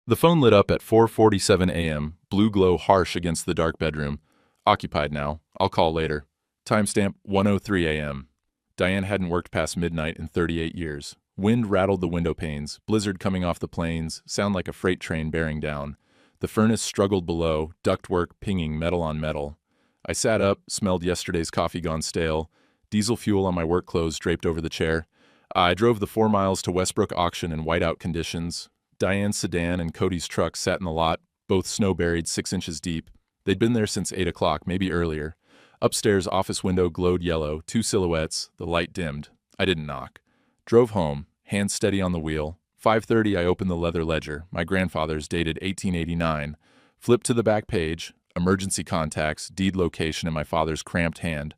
The phone lit up at 4:47 a.m., blue glow harsh against the dark bedroom. Occupied now. I'll call later. Timestamp 1:03 a.m. Diane hadn't worked past midnight in 38 years. Wind rattled the window panes, blizzard coming off the plains, sound like a freight train bearing down. The furnace struggled below, ductwork pinging metal on metal. I sat up, smelled yesterday's coffee gone stale, diesel fuel on my work clothes draped over the chair. I drove the 4 miles to Westbrook Auction in whiteout conditions. Diane's sedan and Cody's truck sat in the lot, both snow-buried 6 inches deep. They'd been there since 8 o'clock, maybe earlier. Upstairs office window glowed yellow, 2 silhouettes, the light dimmed. I didn't knock. Drove home, hands steady on the wheel. 5:30 I opened the leather ledger, my grandfather's dated 1889. Flipped to the back page, emergency contacts, deed location in my father's cramped hand.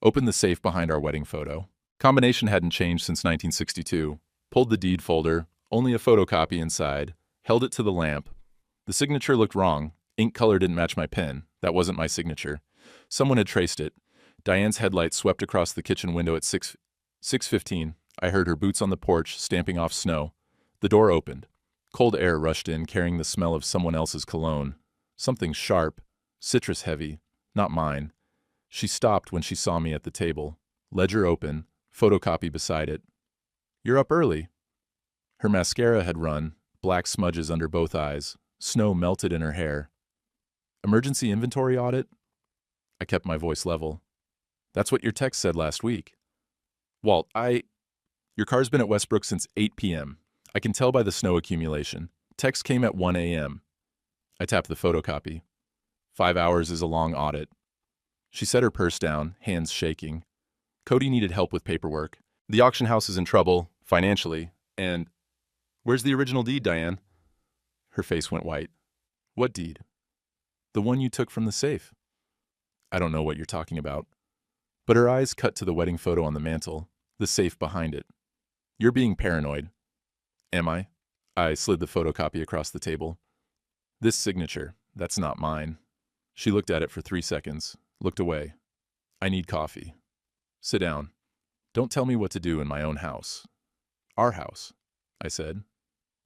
Opened the safe behind our wedding photo. Combination hadn't changed since 1962. Pulled the deed folder, only a photocopy inside. Held it to the lamp. The signature looked wrong. Ink color didn't match my pen. That wasn't my signature. Someone had traced it. Diane's headlights swept across the kitchen window at 6:15. I heard her boots on the porch, stamping off snow. The door opened. Cold air rushed in, carrying the smell of someone else's cologne. Something sharp, citrus heavy, not mine. She stopped when she saw me at the table. Ledger open, photocopy beside it. "You're up early." Her mascara had run, black smudges under both eyes. Snow melted in her hair. "Emergency inventory audit?" I kept my voice level. "That's what your text said last week." "Walt, your car's been at Westbrook since 8 p.m. I can tell by the snow accumulation. Text came at 1 a.m. I tapped the photocopy. 5 hours is a long audit. She set her purse down, hands shaking. Cody needed help with paperwork. The auction house is in trouble, financially, and... "Where's the original deed, Diane?" Her face went white. "What deed?" "The one you took from the safe." "I don't know what you're talking about." But her eyes cut to the wedding photo on the mantel, the safe behind it. "You're being paranoid." "Am I?" I slid the photocopy across the table. "This signature, that's not mine." She looked at it for 3 seconds, looked away. "I need coffee." "Sit down. Don't tell me what to do in my own house." "Our house," I said.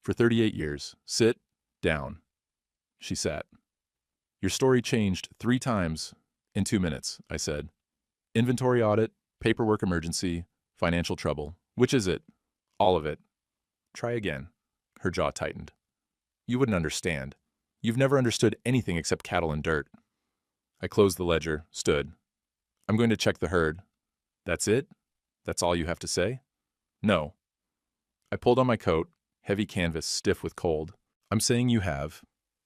"For 38 years. Sit down." She sat. "Your story changed 3 times in 2 minutes," I said. "Inventory audit, paperwork emergency, financial trouble. Which is it?" "All of it." "Try again." Her jaw tightened. "You wouldn't understand. You've never understood anything except cattle and dirt." I closed the ledger, stood. "I'm going to check the herd." "That's it? That's all you have to say?" "No." I pulled on my coat, heavy canvas stiff with cold. "I'm saying you have,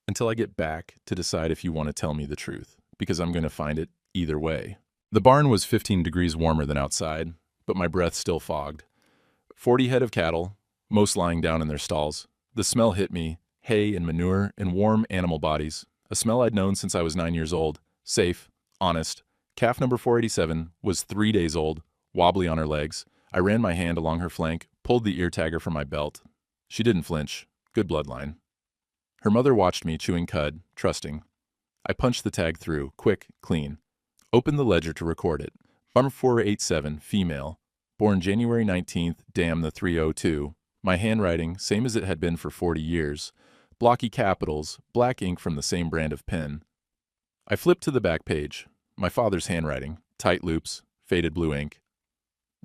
until I get back to decide if you want to tell me the truth, because I'm going to find it either way." The barn was 15 degrees warmer than outside, but my breath still fogged. 40 head of cattle, most lying down in their stalls. The smell hit me, hay and manure and warm animal bodies, a smell I'd known since I was 9 years old. Safe, honest. Calf number 487 was 3 days old, wobbly on her legs. I ran my hand along her flank, pulled the ear tagger from my belt. She didn't flinch. Good bloodline. Her mother watched me chewing cud, trusting. I punched the tag through, quick, clean. Opened the ledger to record it. Farmer 487, female. Born January 19th, damn the 302. My handwriting, same as it had been for 40 years. Blocky capitals, black ink from the same brand of pen. I flipped to the back page. My father's handwriting, tight loops, faded blue ink.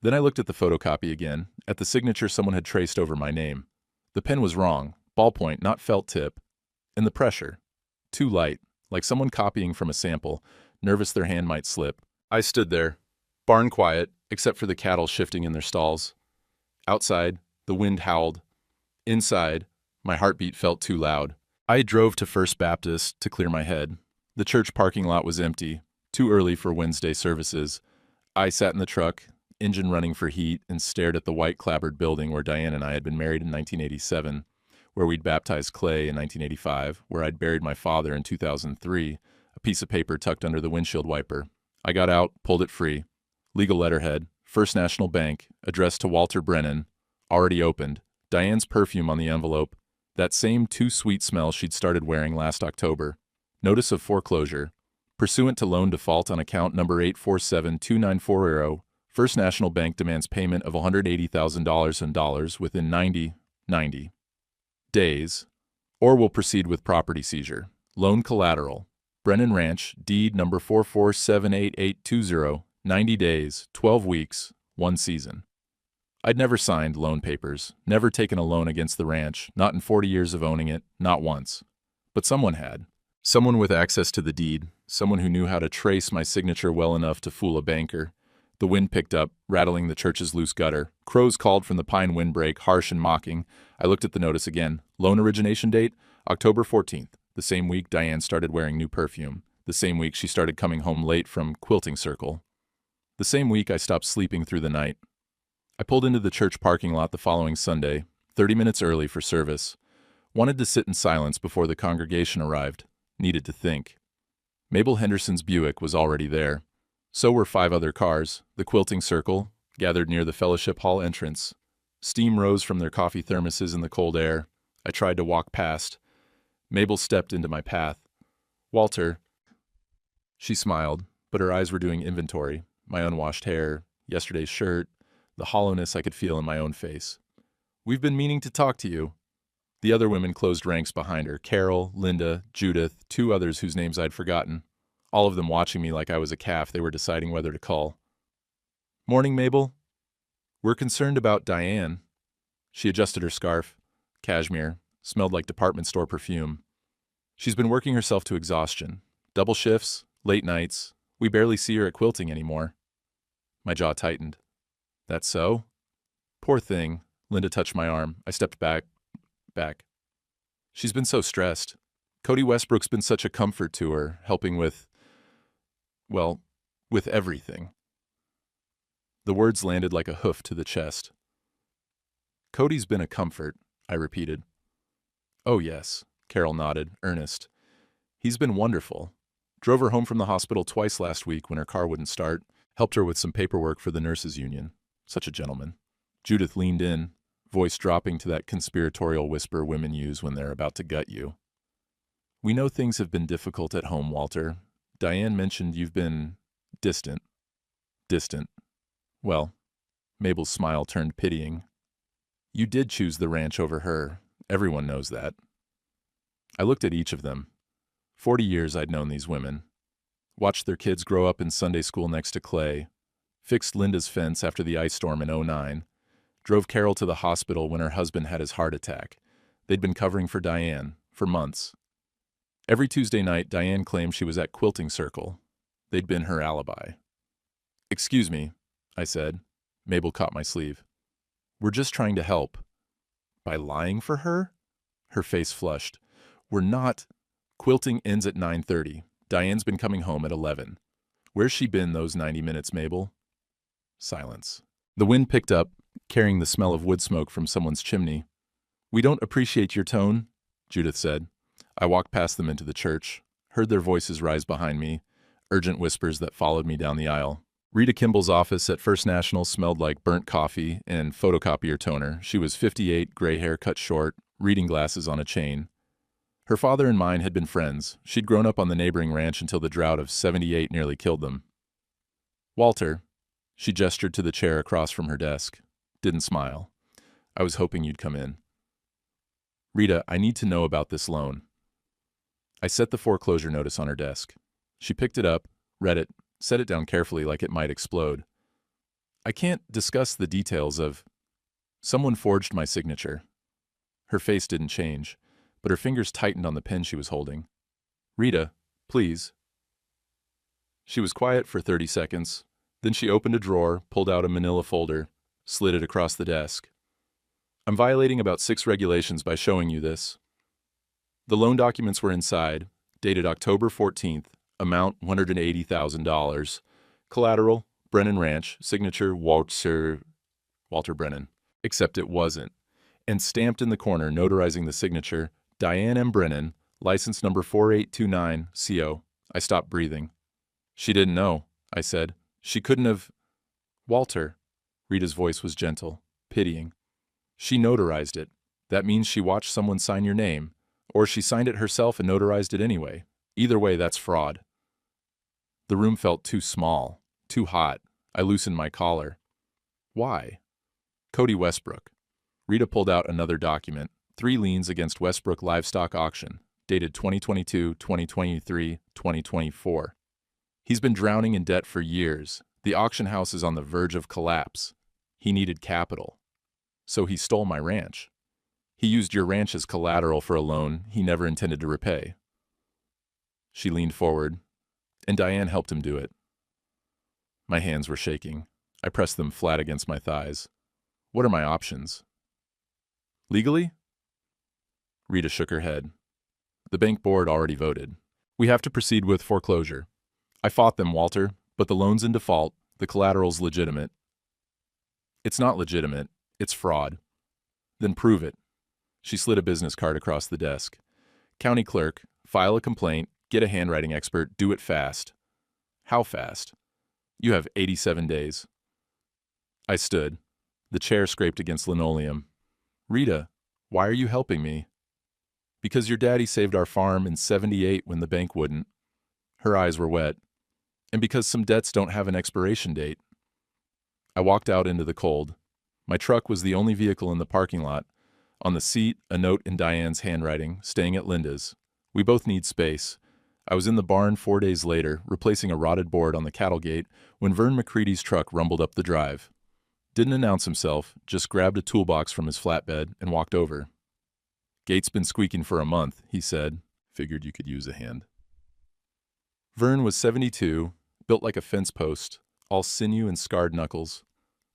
Then I looked at the photocopy again, at the signature someone had traced over my name. The pen was wrong, ballpoint, not felt tip. And the pressure. Too light, like someone copying from a sample, nervous their hand might slip. I stood there, barn quiet, except for the cattle shifting in their stalls. Outside, the wind howled. Inside, my heartbeat felt too loud. I drove to First Baptist to clear my head. The church parking lot was empty, too early for Wednesday services. I sat in the truck, engine running for heat, and stared at the white clapboard building where Diane and I had been married in 1987, where we'd baptized Clay in 1985, where I'd buried my father in 2003, a piece of paper tucked under the windshield wiper. I got out, pulled it free. Legal letterhead, First National Bank, addressed to Walter Brennan, already opened. Diane's perfume on the envelope, that same too sweet smell she'd started wearing last October. Notice of foreclosure. Pursuant to loan default on account number 8472940, First National Bank demands payment of $180,000 in dollars within 90 days. Or we'll proceed with property seizure. Loan collateral. Brennan Ranch, deed number 4478820, 90 days, 12 weeks, 1 season. I'd never signed loan papers, never taken a loan against the ranch, not in 40 years of owning it, not once. But someone had. Someone with access to the deed, someone who knew how to trace my signature well enough to fool a banker. The wind picked up, rattling the church's loose gutter. Crows called from the pine windbreak, harsh and mocking. I looked at the notice again. Loan origination date, October 14th. The same week Diane started wearing new perfume. The same week she started coming home late from Quilting Circle. The same week I stopped sleeping through the night. I pulled into the church parking lot the following Sunday, 30 minutes early for service. Wanted to sit in silence before the congregation arrived. Needed to think. Mabel Henderson's Buick was already there. So were 5 other cars. The Quilting Circle, gathered near the Fellowship Hall entrance. Steam rose from their coffee thermoses in the cold air. I tried to walk past. Mabel stepped into my path. "Walter." She smiled, but her eyes were doing inventory. My unwashed hair, yesterday's shirt, the hollowness I could feel in my own face. "We've been meaning to talk to you." The other women closed ranks behind her. Carol, Linda, Judith, 2 others whose names I'd forgotten. All of them watching me like I was a calf they were deciding whether to cull. "Morning, Mabel." "We're concerned about Diane." She adjusted her scarf. Cashmere. Smelled like department store perfume. "She's been working herself to exhaustion. Double shifts, late nights. We barely see her at quilting anymore." My jaw tightened. "That's so?" "Poor thing." Linda touched my arm. I stepped back. "She's been so stressed. Cody Westbrook's been such a comfort to her, helping with everything." The words landed like a hoof to the chest. "Cody's been a comfort," I repeated. "Oh, yes," Carol nodded, earnest. "He's been wonderful. Drove her home from the hospital twice last week when her car wouldn't start. Helped her with some paperwork for the nurses' union. Such a gentleman." Judith leaned in, voice dropping to that conspiratorial whisper women use when they're about to gut you. "We know things have been difficult at home, Walter. Diane mentioned you've been distant." "Distant. Well," Mabel's smile turned pitying. "You did choose the ranch over her. Everyone knows that." I looked at each of them. 40 years I'd known these women. Watched their kids grow up in Sunday school next to Clay. Fixed Linda's fence after the ice storm in '09. Drove Carol to the hospital when her husband had his heart attack. They'd been covering for Diane for months. Every Tuesday night, Diane claimed she was at Quilting Circle. They'd been her alibi. "Excuse me," I said. Mabel caught my sleeve. "We're just trying to help." "By lying for her?" Her face flushed. "We're not. Quilting ends at 9:30. Diane's been coming home at 11. Where's she been those 90 minutes, Mabel?" Silence. The wind picked up, carrying the smell of wood smoke from someone's chimney. "We don't appreciate your tone," Judith said. I walked past them into the church, heard their voices rise behind me, urgent whispers that followed me down the aisle. Rita Kimball's office at First National smelled like burnt coffee and photocopier toner. She was 58, gray hair cut short, reading glasses on a chain. Her father and mine had been friends. She'd grown up on the neighboring ranch until the drought of '78 nearly killed them. "Walter," she gestured to the chair across from her desk. Didn't smile. "I was hoping you'd come in." "Rita, I need to know about this loan." I set the foreclosure notice on her desk. She picked it up, read it, set it down carefully like it might explode. "I can't discuss the details of—" "Someone forged my signature." Her face didn't change, but her fingers tightened on the pen she was holding. "Rita, please." She was quiet for 30 seconds. Then she opened a drawer, pulled out a manila folder, slid it across the desk. "I'm violating about 6 regulations by showing you this." The loan documents were inside, dated October 14th, amount $180,000. Collateral, Brennan Ranch, signature Walter Brennan. Except it wasn't. And stamped in the corner, notarizing the signature, Diane M. Brennan, license number 4829, CO. I stopped breathing. "She didn't know," I said. "She couldn't have—" "Walter." Rita's voice was gentle, pitying. "She notarized it. That means she watched someone sign your name. Or she signed it herself and notarized it anyway. Either way, that's fraud." The room felt too small, too hot. I loosened my collar. "Why?" "Cody Westbrook." Rita pulled out another document, 3 liens against Westbrook Livestock Auction, dated 2022, 2023, 2024. He's been drowning in debt for years. The auction house is on the verge of collapse. He needed capital. So he stole my ranch. He used your ranch as collateral for a loan he never intended to repay. She leaned forward, and Diane helped him do it. My hands were shaking. I pressed them flat against my thighs. What are my options? Legally? Rita shook her head. The bank board already voted. We have to proceed with foreclosure. I fought them, Walter, but the loan's in default, the collateral's legitimate. It's not legitimate, it's fraud. Then prove it. She slid a business card across the desk. County clerk, file a complaint, get a handwriting expert, do it fast. How fast? You have 87 days. I stood. The chair scraped against linoleum. Rita, why are you helping me? Because your daddy saved our farm in '78 when the bank wouldn't. Her eyes were wet. And because some debts don't have an expiration date. I walked out into the cold. My truck was the only vehicle in the parking lot. On the seat, a note in Diane's handwriting, staying at Linda's. We both need space. I was in the barn 4 days later, replacing a rotted board on the cattle gate, when Vern McCready's truck rumbled up the drive. Didn't announce himself, just grabbed a toolbox from his flatbed and walked over. Gate's been squeaking for a month, he said. Figured you could use a hand. Vern was 72, built like a fence post, all sinew and scarred knuckles.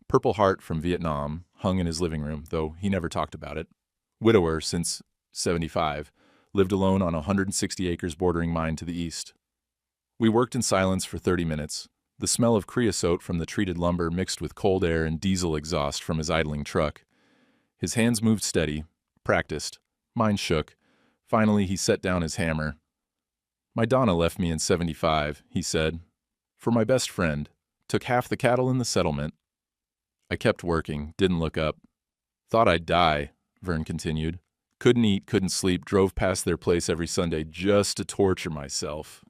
Purple Heart from Vietnam hung in his living room, though he never talked about it. Widower since 75, lived alone on a 160 acres bordering mine to the east. We worked in silence for 30 minutes. The smell of creosote from the treated lumber mixed with cold air and diesel exhaust from his idling truck. His hands moved steady, practiced. Mine shook. Finally, he set down his hammer. My Donna left me in '75, he said. For my best friend. Took half the cattle in the settlement. I kept working, didn't look up. Thought I'd die, Vern continued. Couldn't eat, couldn't sleep, drove past their place every Sunday just to torture myself.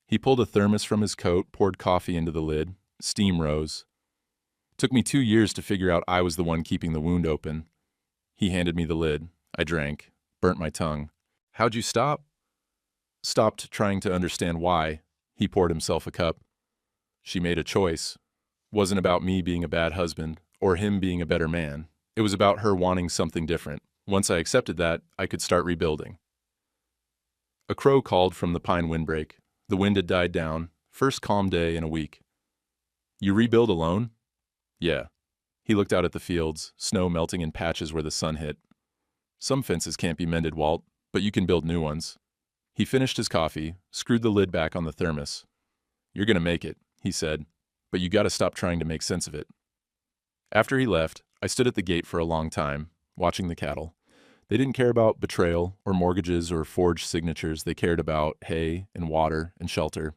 He pulled a thermos from his coat, poured coffee into the lid. Steam rose. Took me 2 years to figure out I was the one keeping the wound open. He handed me the lid. I drank, burnt my tongue. How'd you stop? Stopped trying to understand why. He poured himself a cup. She made a choice. Wasn't about me being a bad husband, or him being a better man. It was about her wanting something different. Once I accepted that, I could start rebuilding. A crow called from the pine windbreak. The wind had died down. First calm day in a week. You rebuild alone? Yeah. He looked out at the fields, snow melting in patches where the sun hit. Some fences can't be mended, Walt, but you can build new ones. He finished his coffee, screwed the lid back on the thermos. You're gonna make it, he said, but you gotta stop trying to make sense of it. After he left, I stood at the gate for a long time, watching the cattle. They didn't care about betrayal or mortgages or forged signatures. They cared about hay and water and shelter.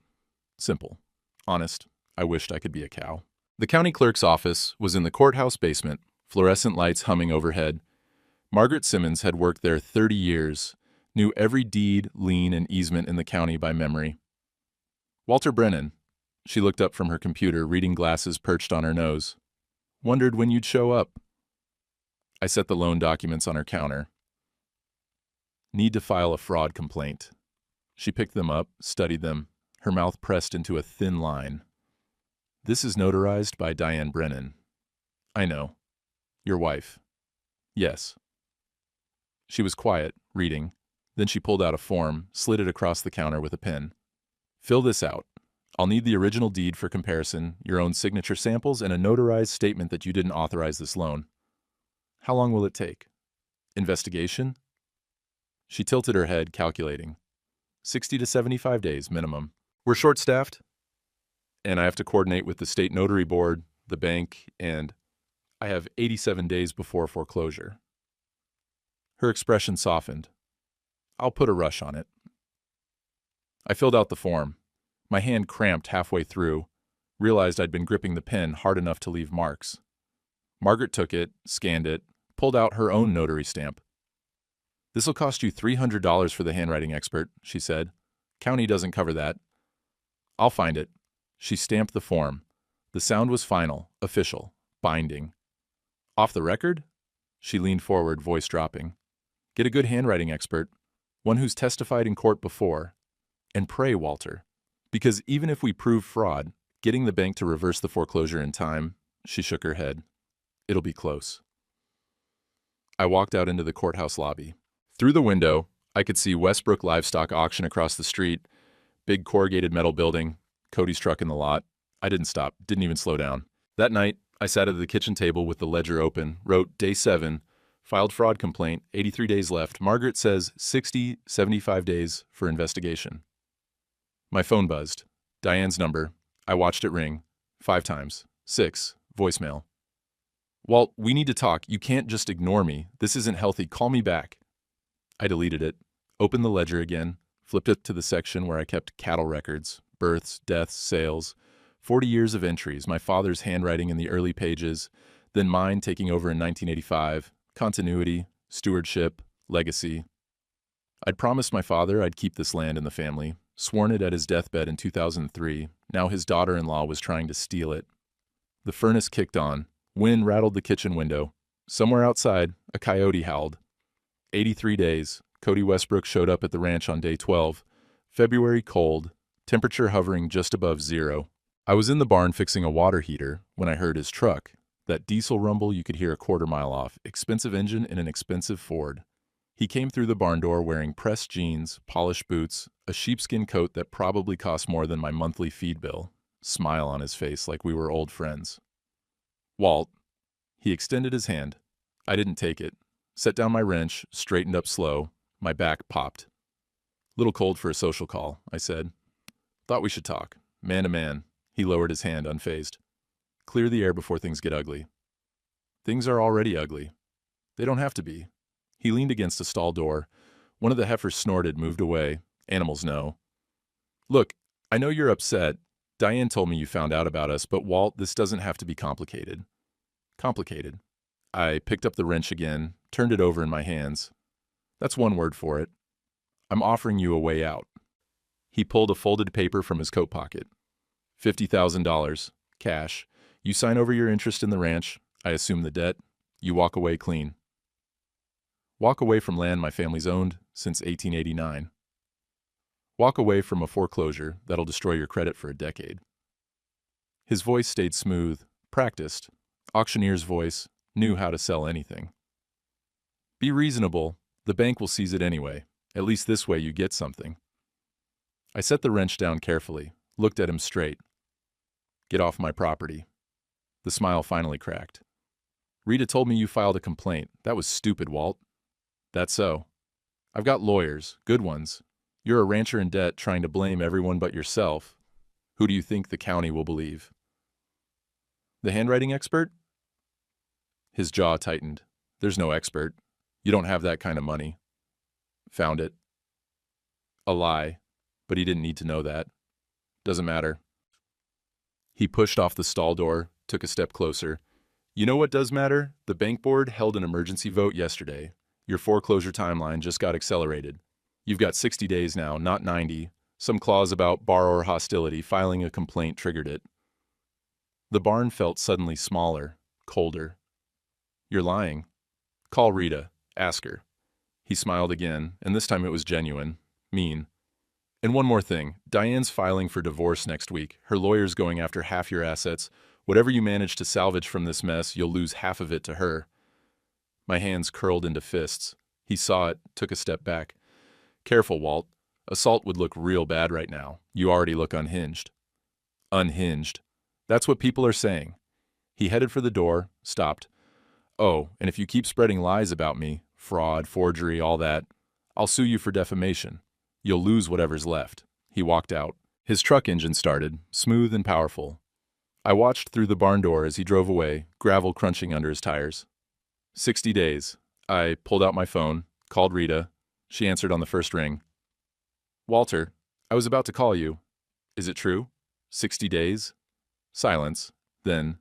Simple. Honest. I wished I could be a cow. The county clerk's office was in the courthouse basement, fluorescent lights humming overhead. Margaret Simmons had worked there 30 years, knew every deed, lien, and easement in the county by memory. Walter Brennan. She looked up from her computer, reading glasses perched on her nose. Wondered when you'd show up. I set the loan documents on her counter. Need to file a fraud complaint. She picked them up, studied them, her mouth pressed into a thin line. This is notarized by Diane Brennan. I know. Your wife. Yes. She was quiet, reading. Then she pulled out a form, slid it across the counter with a pen. Fill this out. I'll need the original deed for comparison, your own signature samples, and a notarized statement that you didn't authorize this loan. How long will it take? Investigation? She tilted her head, calculating. 60 to 75 days, minimum. We're short-staffed, and I have to coordinate with the state notary board, the bank, and I have 87 days before foreclosure. Her expression softened. I'll put a rush on it. I filled out the form. My hand cramped halfway through, realized I'd been gripping the pen hard enough to leave marks. Margaret took it, scanned it, pulled out her own notary stamp. This'll cost you $300 for the handwriting expert, she said. County doesn't cover that. I'll find it. She stamped the form. The sound was final, official, binding. Off the record? She leaned forward, voice dropping. Get a good handwriting expert, one who's testified in court before, and pray, Walter. Because even if we prove fraud, getting the bank to reverse the foreclosure in time, she shook her head. It'll be close. I walked out into the courthouse lobby. Through the window, I could see Westbrook Livestock Auction across the street, big corrugated metal building, Cody's truck in the lot. I didn't stop, didn't even slow down. That night, I sat at the kitchen table with the ledger open, wrote day 7, filed fraud complaint, 83 days left. Margaret says 60, 75 days for investigation. My phone buzzed. Diane's number. I watched it ring. 5 times. 6. Voicemail. Walt, we need to talk. You can't just ignore me. This isn't healthy. Call me back. I deleted it, opened the ledger again, flipped it to the section where I kept cattle records, births, deaths, sales, 40 years of entries, my father's handwriting in the early pages, then mine taking over in 1985, continuity, stewardship, legacy. I'd promised my father I'd keep this land in the family, sworn it at his deathbed in 2003. Now his daughter-in-law was trying to steal it. The furnace kicked on. Wind rattled the kitchen window. Somewhere outside, a coyote howled. 83 days. Cody Westbrook showed up at the ranch on day 12. February cold, temperature hovering just above 0. I was in the barn fixing a water heater when I heard his truck. That diesel rumble you could hear a quarter mile off. Expensive engine in an expensive Ford. He came through the barn door wearing pressed jeans, polished boots, a sheepskin coat that probably cost more than my monthly feed bill. Smile on his face like we were old friends. Walt. He extended his hand. I didn't take it. Set down my wrench, straightened up slow. My back popped. Little cold for a social call, I said. Thought we should talk. Man to man. He lowered his hand, unfazed. Clear the air before things get ugly. Things are already ugly. They don't have to be. He leaned against a stall door. One of the heifers snorted, moved away. Animals know. Look, I know you're upset. Diane told me you found out about us, but Walt, this doesn't have to be complicated. Complicated. I picked up the wrench again, turned it over in my hands. That's one word for it. I'm offering you a way out. He pulled a folded paper from his coat pocket. $50,000, cash. You sign over your interest in the ranch. I assume the debt. You walk away clean. Walk away from land my family's owned since 1889. Walk away from a foreclosure that'll destroy your credit for a decade. His voice stayed smooth, practiced. Auctioneer's voice, knew how to sell anything. Be reasonable. The bank will seize it anyway. At least this way you get something. I set the wrench down carefully, looked at him straight. Get off my property. The smile finally cracked. Rita told me you filed a complaint. That was stupid, Walt. That's so. I've got lawyers, good ones. You're a rancher in debt trying to blame everyone but yourself. Who do you think the county will believe? The handwriting expert? His jaw tightened. There's no expert. You don't have that kind of money. Found it. A lie, but he didn't need to know that. Doesn't matter. He pushed off the stall door, took a step closer. You know what does matter? The bank board held an emergency vote yesterday. Your foreclosure timeline just got accelerated. You've got 60 days now, not 90. Some clause about borrower hostility, filing a complaint triggered it. The barn felt suddenly smaller, colder. You're lying. Call Rita. Ask her. He smiled again, and this time it was genuine, mean. And one more thing. Diane's filing for divorce next week. Her lawyer's going after half your assets. Whatever you manage to salvage from this mess, you'll lose half of it to her. My hands curled into fists. He saw it, took a step back. Careful, Walt. Assault would look real bad right now. You already look unhinged. Unhinged. That's what people are saying. He headed for the door, stopped. Oh, and if you keep spreading lies about me, fraud, forgery, all that, I'll sue you for defamation. You'll lose whatever's left. He walked out. His truck engine started, smooth and powerful. I watched through the barn door as he drove away, gravel crunching under his tires. 60 days. I pulled out my phone, called Rita. She answered on the first ring. Walter, I was about to call you. Is it true? 60 days? Silence. Then,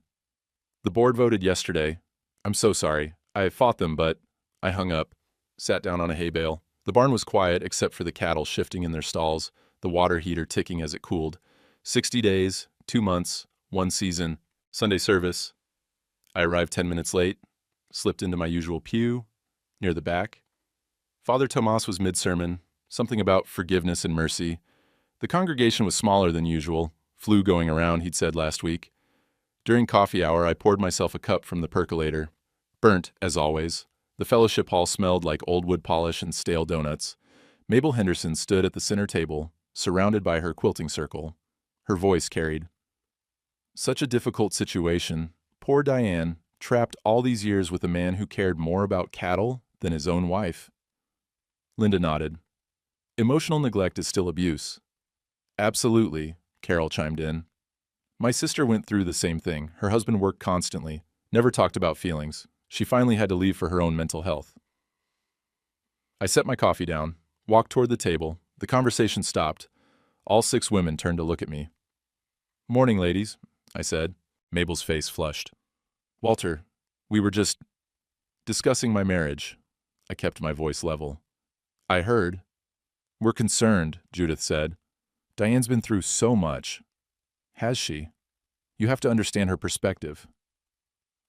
the board voted yesterday. I'm so sorry. I fought them, but I hung up, sat down on a hay bale. The barn was quiet except for the cattle shifting in their stalls, the water heater ticking as it cooled. 60 days, 2 months, 1 season, Sunday service. I arrived 10 minutes late, slipped into my usual pew, near the back. Father Tomas was mid-sermon, something about forgiveness and mercy. The congregation was smaller than usual, flu going around, he'd said last week. During coffee hour, I poured myself a cup from the percolator. Burnt, as always. The fellowship hall smelled like old wood polish and stale donuts. Mabel Henderson stood at the center table, surrounded by her quilting circle. Her voice carried. Such a difficult situation. Poor Diane, trapped all these years with a man who cared more about cattle than his own wife. Linda nodded. Emotional neglect is still abuse. Absolutely, Carol chimed in. My sister went through the same thing. Her husband worked constantly, never talked about feelings. She finally had to leave for her own mental health. I set my coffee down, walked toward the table. The conversation stopped. All 6 women turned to look at me. Morning, ladies, I said. Mabel's face flushed. Walter, we were just discussing my marriage. I kept my voice level. I heard. We're concerned, Judith said. Diane's been through so much. Has she? You have to understand her perspective.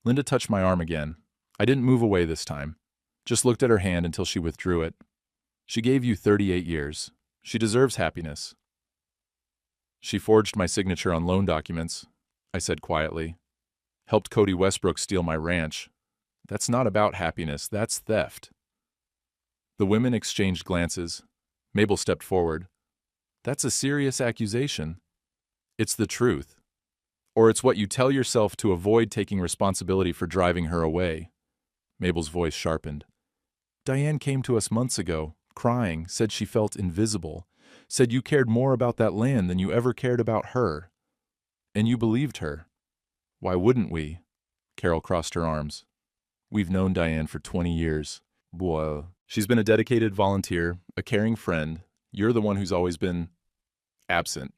Linda touched my arm again. I didn't move away this time. Just looked at her hand until she withdrew it. She gave you 38 years. She deserves happiness. She forged my signature on loan documents, I said quietly. Helped Cody Westbrook steal my ranch. That's not about happiness, that's theft. The women exchanged glances. Mabel stepped forward. That's a serious accusation. It's the truth. Or it's what you tell yourself to avoid taking responsibility for driving her away. Mabel's voice sharpened. Diane came to us months ago, crying, said she felt invisible, said you cared more about that land than you ever cared about her. And you believed her. Why wouldn't we? Carol crossed her arms. We've known Diane for 20 years. Boy, she's been a dedicated volunteer, a caring friend. You're the one who's always been absent.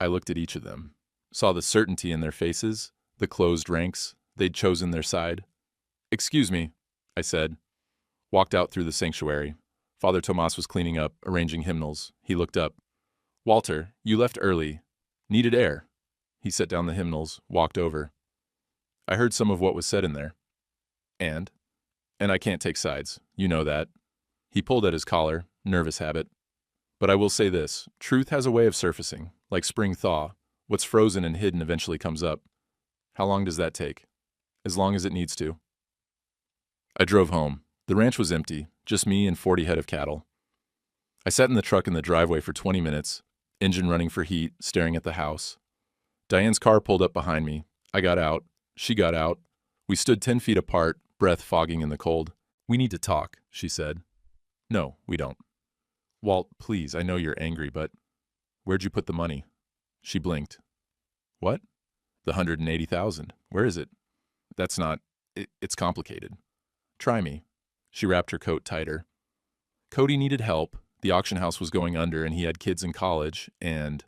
I looked at each of them, saw the certainty in their faces, the closed ranks. They'd chosen their side. Excuse me, I said. Walked out through the sanctuary. Father Tomas was cleaning up, arranging hymnals. He looked up. Walter, you left early. Needed air. He set down the hymnals, walked over. I heard some of what was said in there. And I can't take sides. You know that. He pulled at his collar, nervous habit. But I will say this, truth has a way of surfacing, like spring thaw. What's frozen and hidden eventually comes up. How long does that take? As long as it needs to. I drove home. The ranch was empty, just me and 40 head of cattle. I sat in the truck in the driveway for 20 minutes, engine running for heat, staring at the house. Diane's car pulled up behind me. I got out. She got out. We stood 10 feet apart, breath fogging in the cold. We need to talk, she said. No, we don't. Walt, please, I know you're angry, but where'd you put the money? She blinked. What? The $180,000. Where is it? That's not... It's complicated. Try me. She wrapped her coat tighter. Cody needed help. The auction house was going under and he had kids in college, and...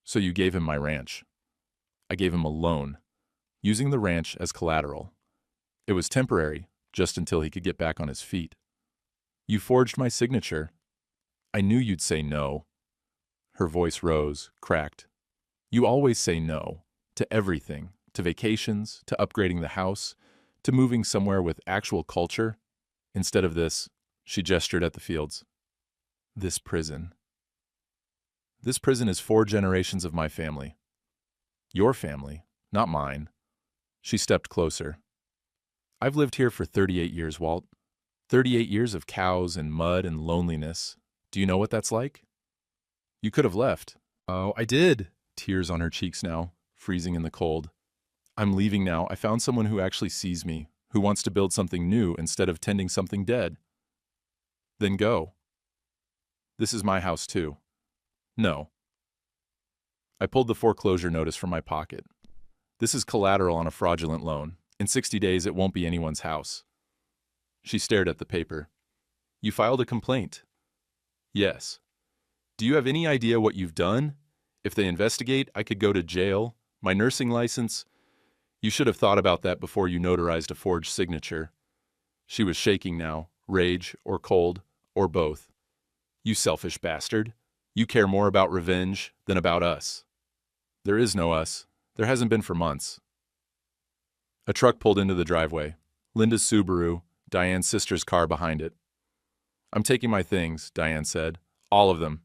So you gave him my ranch. I gave him a loan, using the ranch as collateral. It was temporary, just until he could get back on his feet. You forged my signature. I knew you'd say no. Her voice rose, cracked. You always say no, to everything, to vacations, to upgrading the house, to moving somewhere with actual culture. Instead of this, she gestured at the fields. This prison. This prison is 4 generations of my family. Your family, not mine. She stepped closer. I've lived here for 38 years, Walt. 38 years of cows and mud and loneliness. Do you know what that's like? You could have left. Oh, I did. Tears on her cheeks now, freezing in the cold. I'm leaving now. I found someone who actually sees me, who wants to build something new instead of tending something dead. Then go. This is my house too. No. I pulled the foreclosure notice from my pocket. This is collateral on a fraudulent loan. In 60 days, it won't be anyone's house. She stared at the paper. You filed a complaint. Yes. Do you have any idea what you've done? If they investigate, I could go to jail. My nursing license. You should have thought about that before you notarized a forged signature. She was shaking now, rage or cold, or both. You selfish bastard. You care more about revenge than about us. There is no us. There hasn't been for months. A truck pulled into the driveway. Linda's Subaru, Diane's sister's car behind it. I'm taking my things, Diane said. All of them.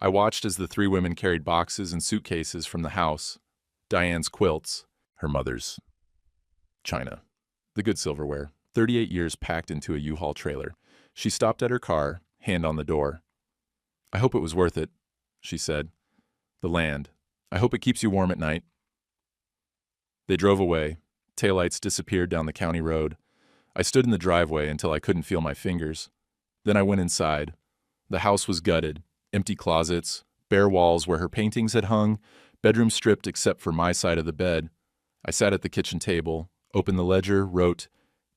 I watched as the three women carried boxes and suitcases from the house. Diane's quilts, her mother's china, the good silverware, 38 years packed into a U-Haul trailer. She stopped at her car, hand on the door. I hope it was worth it, she said. The land. I hope it keeps you warm at night. They drove away. Taillights disappeared down the county road. I stood in the driveway until I couldn't feel my fingers. Then I went inside. The house was gutted. Empty closets, bare walls where her paintings had hung, bedroom stripped except for my side of the bed. I sat at the kitchen table, opened the ledger, wrote,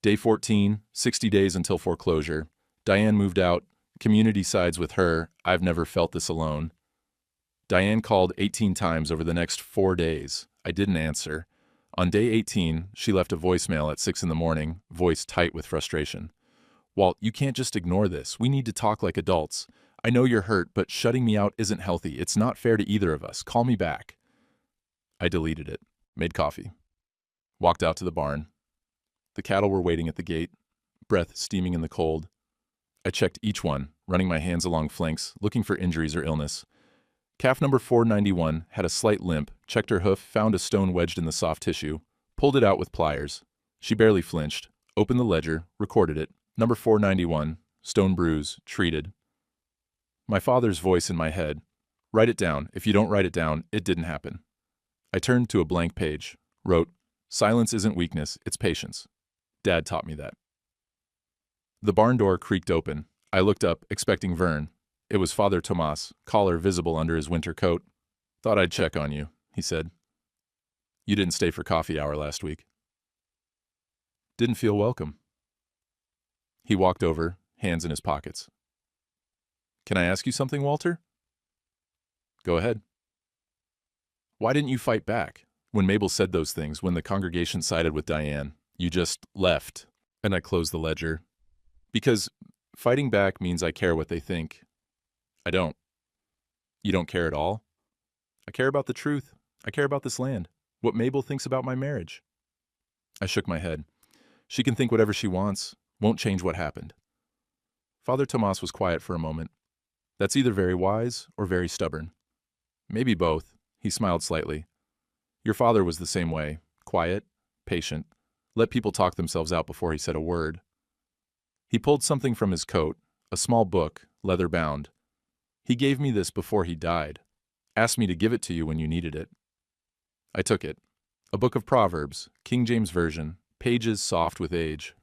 Day 14, 60 days until foreclosure. Diane moved out. Community sides with her. I've never felt this alone. Diane called 18 times over the next 4 days. I didn't answer. On day 18, she left a voicemail at 6 in the morning, voice tight with frustration. Walt, you can't just ignore this. We need to talk like adults. I know you're hurt, but shutting me out isn't healthy. It's not fair to either of us. Call me back. I deleted it, made coffee, walked out to the barn. The cattle were waiting at the gate, breath steaming in the cold. I checked each one, running my hands along flanks, looking for injuries or illness. Calf number 491 had a slight limp, checked her hoof, found a stone wedged in the soft tissue, pulled it out with pliers. She barely flinched, opened the ledger, recorded it. Number 491, stone bruise, treated. My father's voice in my head. Write it down. If you don't write it down, it didn't happen. I turned to a blank page, wrote, Silence isn't weakness, it's patience. Dad taught me that. The barn door creaked open. I looked up, expecting Vern. It was Father Tomas, collar visible under his winter coat. Thought I'd check on you, he said. You didn't stay for coffee hour last week. Didn't feel welcome. He walked over, hands in his pockets. Can I ask you something, Walter? Go ahead. Why didn't you fight back? When Mabel said those things, when the congregation sided with Diane, you just left. And I closed the ledger. Because fighting back means I care what they think. I don't. You don't care at all? I care about the truth. I care about this land. What Mabel thinks about my marriage. I shook my head. She can think whatever she wants. Won't change what happened. Father Tomas was quiet for a moment. That's either very wise or very stubborn. Maybe both. He smiled slightly. Your father was the same way. Quiet, patient. Let people talk themselves out before he said a word. He pulled something from his coat, a small book, leather-bound. He gave me this before he died. Asked me to give it to you when you needed it. I took it. A book of Proverbs, King James Version, pages soft with age.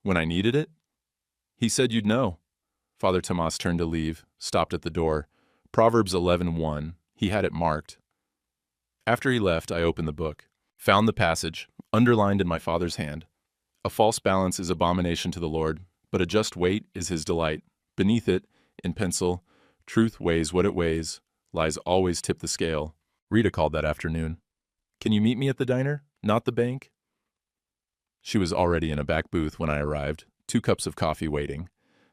When I needed it? He said you'd know. Father Tomas turned to leave, stopped at the door. Proverbs 11:1. He had it marked. After he left, I opened the book, found the passage, underlined in my father's hand. A false balance is abomination to the Lord, but a just weight is his delight. Beneath it, in pencil, truth weighs what it weighs, lies always tip the scale. Rita called that afternoon. Can you meet me at the diner, not the bank? She was already in a back booth when I arrived, 2 cups of coffee waiting.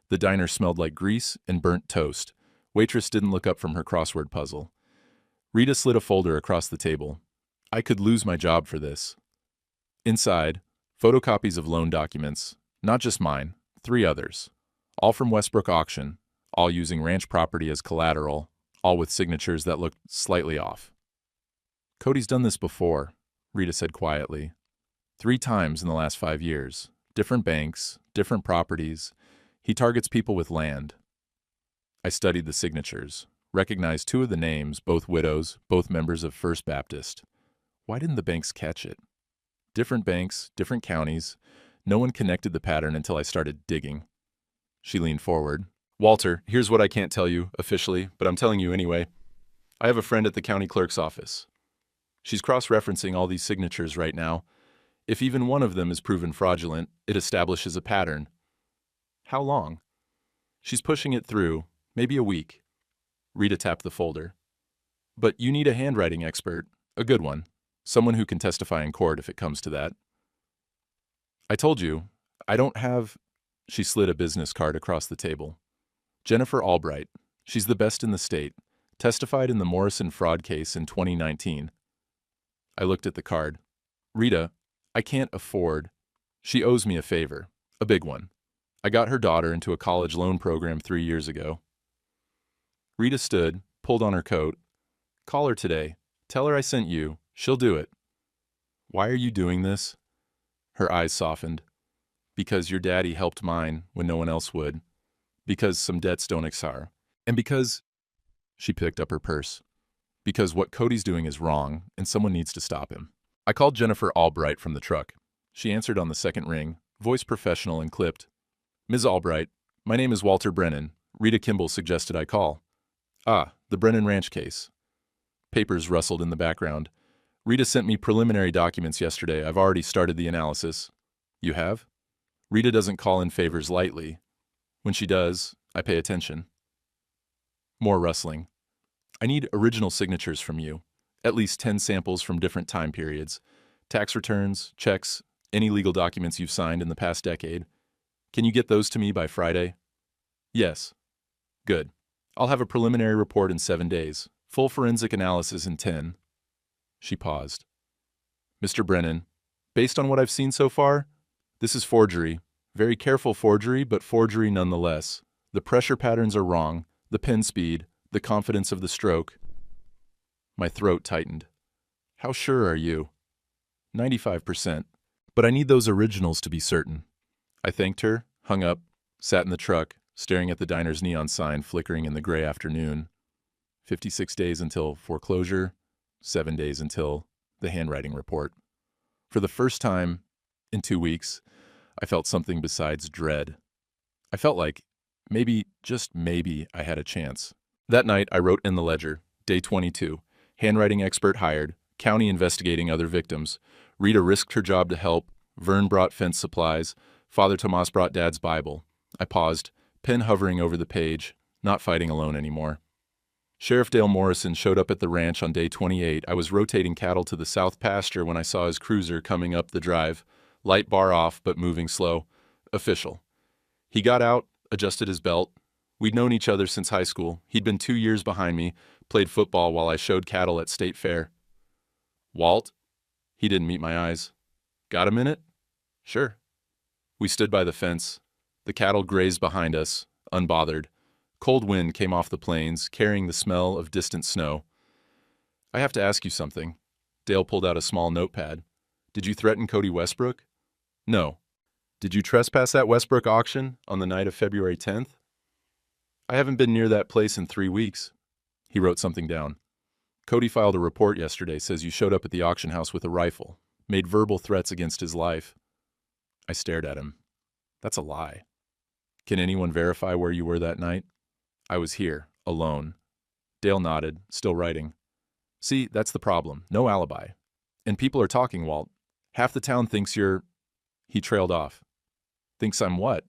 The diner smelled like grease and burnt toast. Waitress didn't look up from her crossword puzzle. Rita slid a folder across the table. I could lose my job for this. Inside, photocopies of loan documents, not just mine, 3 others. All from Westbrook Auction, all using ranch property as collateral, all with signatures that looked slightly off. Cody's done this before, Rita said quietly. 3 times in the last 5 years. Different banks, different properties. He targets people with land. I studied the signatures, recognized 2 of the names, both widows, both members of First Baptist. Why didn't the banks catch it? Different banks, different counties. No one connected the pattern until I started digging. She leaned forward. Walter, here's what I can't tell you officially, but I'm telling you anyway. I have a friend at the county clerk's office. She's cross-referencing all these signatures right now. If even one of them is proven fraudulent, it establishes a pattern. How long? She's pushing it through, maybe a week. Rita tapped the folder. But you need a handwriting expert, a good one, someone who can testify in court if it comes to that. I told you, I don't have... She slid a business card across the table. Jennifer Albright. She's the best in the state. Testified in the Morrison fraud case in 2019. I looked at the card. Rita, I can't afford. She owes me a favor. A big one. I got her daughter into a college loan program 3 years ago. Rita stood, pulled on her coat. Call her today. Tell her I sent you. She'll do it. Why are you doing this? Her eyes softened. Because your daddy helped mine when no one else would. Because some debts don't expire. And because... She picked up her purse. Because what Cody's doing is wrong, and someone needs to stop him. I called Jennifer Albright from the truck. She answered on the second ring, voice professional and clipped. Ms. Albright, my name is Walter Brennan. Rita Kimball suggested I call. Ah, the Brennan Ranch case. Papers rustled in the background. Rita sent me preliminary documents yesterday. I've already started the analysis. You have? Rita doesn't call in favors lightly. When she does, I pay attention. More rustling. I need original signatures from you. At least 10 samples from different time periods. Tax returns, checks, any legal documents you've signed in the past decade. Can you get those to me by Friday? Yes. Good. I'll have a preliminary report in 7 days. Full forensic analysis in 10. She paused. Mr. Brennan, based on what I've seen so far, this is forgery. Very careful forgery, but forgery nonetheless. The pressure patterns are wrong, the pen speed, the confidence of the stroke. My throat tightened. How sure are you? 95%. But I need those originals to be certain. I thanked her, hung up, sat in the truck, staring at the diner's neon sign flickering in the gray afternoon. 56 days until foreclosure, 7 days until the handwriting report. For the first time in 2 weeks, I felt something besides dread. I felt like maybe, just maybe, I had a chance. That night, I wrote in the ledger, day 22, handwriting expert hired, county investigating other victims. Rita risked her job to help. Vern brought fence supplies. Father Tomas brought Dad's Bible. I paused, pen hovering over the page, not fighting alone anymore. Sheriff Dale Morrison showed up at the ranch on day 28. I was rotating cattle to the south pasture when I saw his cruiser coming up the drive. Light bar off, but moving slow. Official. He got out, adjusted his belt. We'd known each other since high school. He'd been 2 years behind me, played football while I showed cattle at State Fair. Walt? He didn't meet my eyes. Got a minute? Sure. We stood by the fence. The cattle grazed behind us, unbothered. Cold wind came off the plains, carrying the smell of distant snow. I have to ask you something. Dale pulled out a small notepad. Did you threaten Cody Westbrook? No. Did you trespass at Westbrook auction on the night of February 10th? I haven't been near that place in 3 weeks. He wrote something down. Cody filed a report yesterday, says you showed up at the auction house with a rifle, made verbal threats against his life. I stared at him. That's a lie. Can anyone verify where you were that night? I was here, alone. Dale nodded, still writing. See, that's the problem. No alibi. And people are talking, Walt. Half the town thinks you're... He trailed off. Thinks I'm what?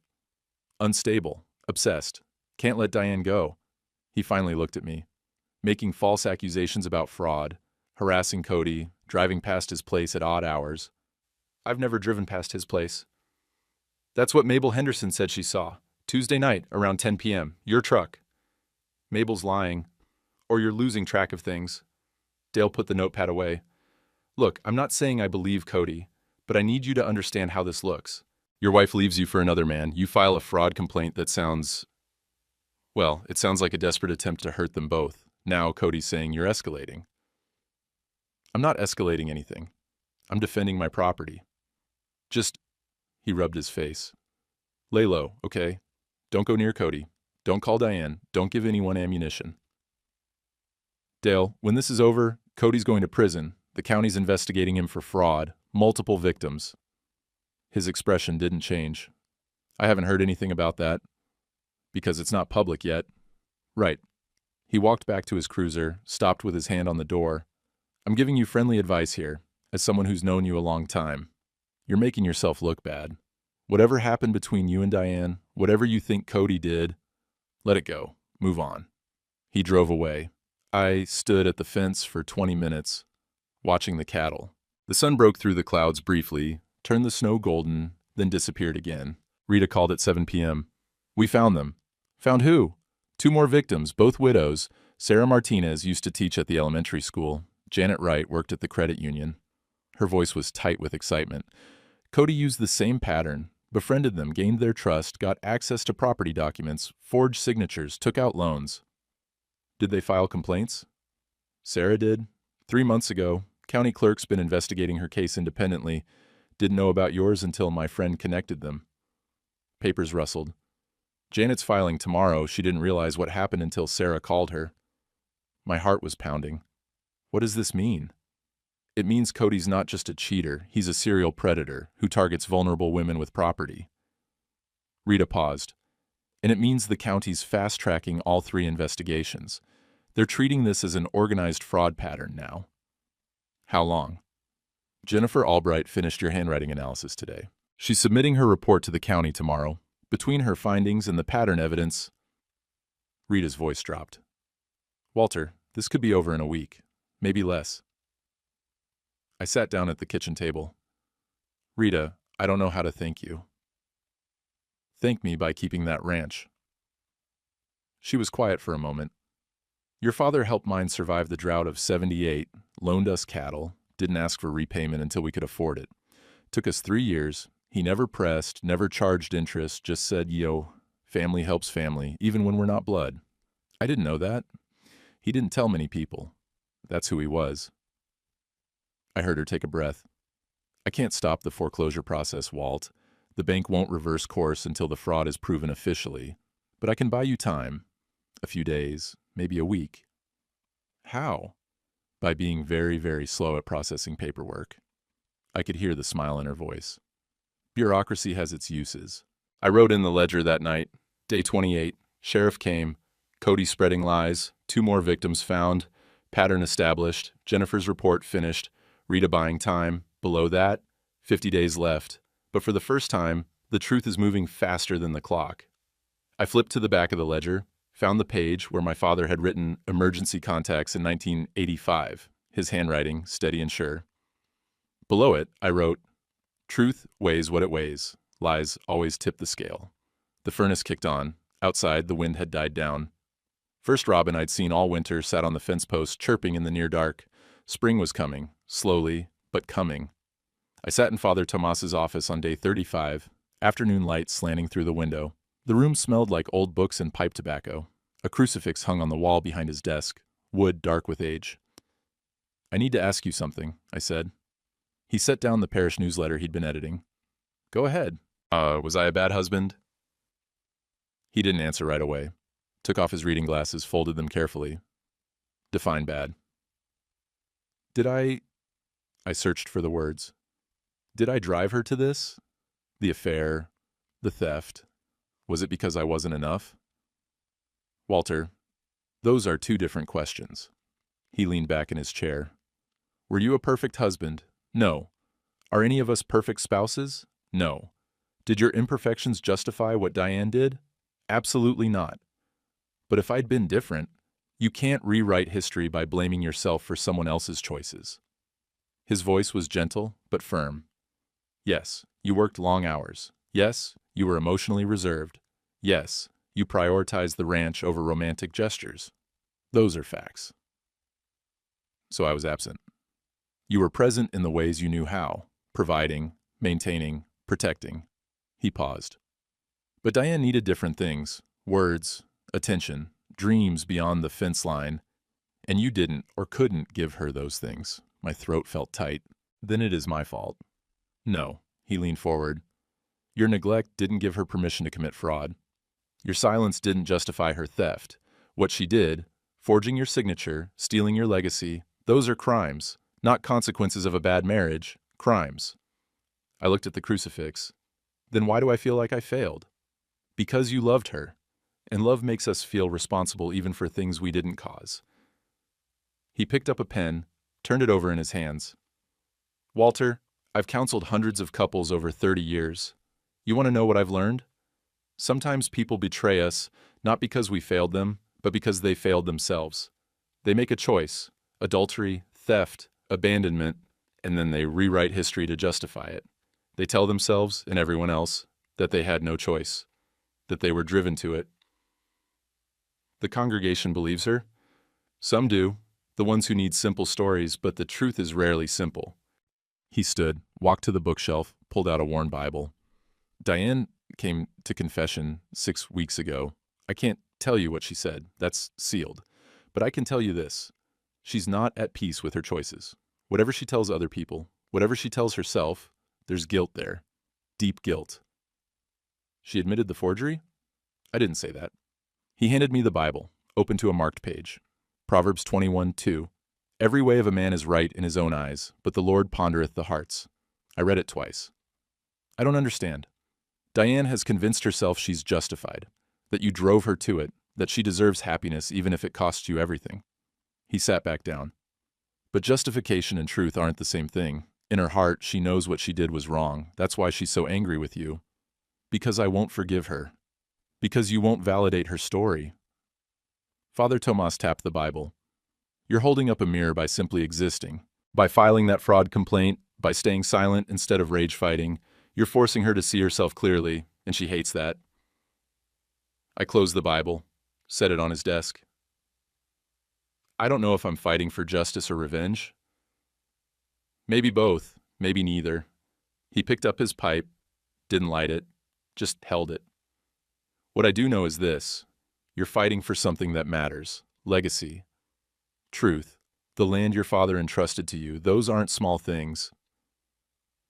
Unstable. Obsessed. Can't let Diane go. He finally looked at me. Making false accusations about fraud, harassing Cody, driving past his place at odd hours. I've never driven past his place. That's what Mabel Henderson said she saw. Tuesday night, around 10 p.m. Your truck. Mabel's lying. Or you're losing track of things. Dale put the notepad away. Look, I'm not saying I believe Cody, but I need you to understand how this looks. Your wife leaves you for another man. You file a fraud complaint that sounds... Well, it sounds like a desperate attempt to hurt them both. Now Cody's saying you're escalating. I'm not escalating anything. I'm defending my property. Just... He rubbed his face. Lay low, okay? Don't go near Cody. Don't call Diane. Don't give anyone ammunition. Dale, when this is over, Cody's going to prison. The county's investigating him for fraud. Multiple victims. His expression didn't change. I haven't heard anything about that. Because it's not public yet. Right. He walked back to his cruiser, stopped with his hand on the door. I'm giving you friendly advice here, as someone who's known you a long time. You're making yourself look bad. Whatever happened between you and Diane, whatever you think Cody did, let it go. Move on. He drove away. I stood at the fence for 20 minutes, watching the cattle. The sun broke through the clouds briefly, turned the snow golden, then disappeared again. Rita called at 7 p.m. We found them. Found who? 2 more victims, both widows. Sarah Martinez used to teach at the elementary school. Janet Wright worked at the credit union. Her voice was tight with excitement. Cody used the same pattern, befriended them, gained their trust, got access to property documents, forged signatures, took out loans. Did they file complaints? Sarah did. 3 months ago, county clerk's been investigating her case independently. Didn't know about yours until my friend connected them. Papers rustled. Janet's filing tomorrow. She didn't realize what happened until Sarah called her. My heart was pounding. What does this mean? It means Cody's not just a cheater, he's a serial predator who targets vulnerable women with property. Rita paused. And it means the county's fast-tracking all 3 investigations. They're treating this as an organized fraud pattern now. How long? Jennifer Albright finished your handwriting analysis today. She's submitting her report to the county tomorrow. Between her findings and the pattern evidence, Rita's voice dropped. Walter, this could be over in a week, maybe less. I sat down at the kitchen table. Rita, I don't know how to thank you. Thank me by keeping that ranch. She was quiet for a moment. Your father helped mine survive the drought of '78, loaned us cattle, didn't ask for repayment until we could afford it. Took us 3 years. He never pressed, never charged interest, just said, yo, family helps family, even when we're not blood. I didn't know that. He didn't tell many people. That's who he was. I heard her take a breath. I can't stop the foreclosure process, Walt. The bank won't reverse course until the fraud is proven officially. But I can buy you time. A few days, maybe a week. How? By being very, very slow at processing paperwork. I could hear the smile in her voice. Bureaucracy has its uses. I wrote in the ledger that night, day 28, sheriff came, Cody spreading lies, 2 more victims found, pattern established, Jennifer's report finished, Rita buying time, below that, 50 days left. But for the first time, the truth is moving faster than the clock. I flipped to the back of the ledger, found the page where my father had written emergency contacts in 1985, his handwriting steady and sure. Below it, I wrote, truth weighs what it weighs. Lies always tip the scale. The furnace kicked on. Outside, the wind had died down. First robin I'd seen all winter sat on the fence post chirping in the near dark. Spring was coming, slowly, but coming. I sat in Father Tomas's office on day 35, afternoon light slanting through the window. The room smelled like old books and pipe tobacco. A crucifix hung on the wall behind his desk, wood dark with age. I need to ask you something, I said. He set down the parish newsletter he'd been editing. Go ahead. Was I a bad husband? He didn't answer right away. Took off his reading glasses, folded them carefully. Define bad. Did I searched for the words. Did I drive her to this? The affair? The theft? Was it because I wasn't enough? Walter, those are 2 different questions. He leaned back in his chair. Were you a perfect husband? No. Are any of us perfect spouses? No. Did your imperfections justify what Diane did? Absolutely not. But if I'd been different, you can't rewrite history by blaming yourself for someone else's choices. His voice was gentle but firm. Yes, you worked long hours. Yes, you were emotionally reserved. Yes, you prioritized the ranch over romantic gestures. Those are facts. So I was absent. You were present in the ways you knew how, providing, maintaining, protecting. He paused. But Diane needed different things, words, attention, dreams beyond the fence line, and you didn't or couldn't give her those things. My throat felt tight. Then it is my fault. No, he leaned forward. Your neglect didn't give her permission to commit fraud. Your silence didn't justify her theft. What she did, forging your signature, stealing your legacy, those are crimes, not consequences of a bad marriage, crimes. I looked at the crucifix. Then why do I feel like I failed? Because you loved her, and love makes us feel responsible even for things we didn't cause. He picked up a pen, turned it over in his hands. Walter, I've counseled hundreds of couples over 30 years. You want to know what I've learned? Sometimes people betray us, not because we failed them, but because they failed themselves. They make a choice, adultery, theft, abandonment, and then they rewrite history to justify it. They tell themselves and everyone else that they had no choice, that they were driven to it. The congregation believes her. Some do, the ones who need simple stories, but the truth is rarely simple. He stood, walked to the bookshelf, pulled out a worn Bible. Diane came to confession 6 weeks ago. I can't tell you what she said. That's sealed. But I can tell you this. She's not at peace with her choices. Whatever she tells other people, whatever she tells herself, there's guilt there. Deep guilt. She admitted the forgery? I didn't say that. He handed me the Bible, open to a marked page. Proverbs 21:2. Every way of a man is right in his own eyes, but the Lord pondereth the hearts. I read it twice. I don't understand. Diane has convinced herself she's justified, that you drove her to it, that she deserves happiness even if it costs you everything. He sat back down. But justification and truth aren't the same thing. In her heart, she knows what she did was wrong. That's why she's so angry with you. Because I won't forgive her. Because you won't validate her story. Father Tomas tapped the Bible. You're holding up a mirror by simply existing. By filing that fraud complaint, by staying silent instead of rage fighting, you're forcing her to see herself clearly, and she hates that. I closed the Bible, set it on his desk. I don't know if I'm fighting for justice or revenge. Maybe both, maybe neither. He picked up his pipe, didn't light it, just held it. What I do know is this. You're fighting for something that matters. Legacy. Truth. The land your father entrusted to you. Those aren't small things.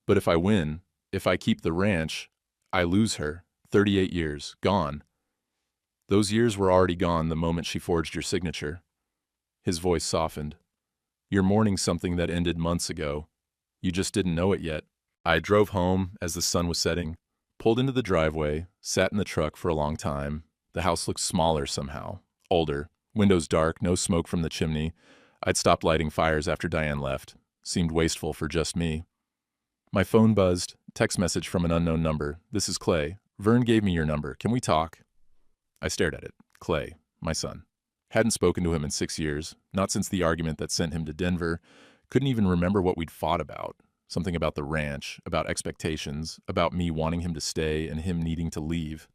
But if I win, if I keep the ranch, I lose her. 38 years. Gone. Those years were already gone the moment she forged your signature. His voice softened. You're mourning something that ended months ago. You just didn't know it yet. I drove home as the sun was setting, pulled into the driveway, sat in the truck for a long time. The house looked smaller somehow, older, windows dark, no smoke from the chimney. I'd stopped lighting fires after Diane left. Seemed wasteful for just me. My phone buzzed, text message from an unknown number. This is Clay. Vern gave me your number. Can we talk? I stared at it. Clay, my son. Hadn't spoken to him in 6 years, not since the argument that sent him to Denver. Couldn't even remember what we'd fought about. Something about the ranch, about expectations, about me wanting him to stay and him needing to leave.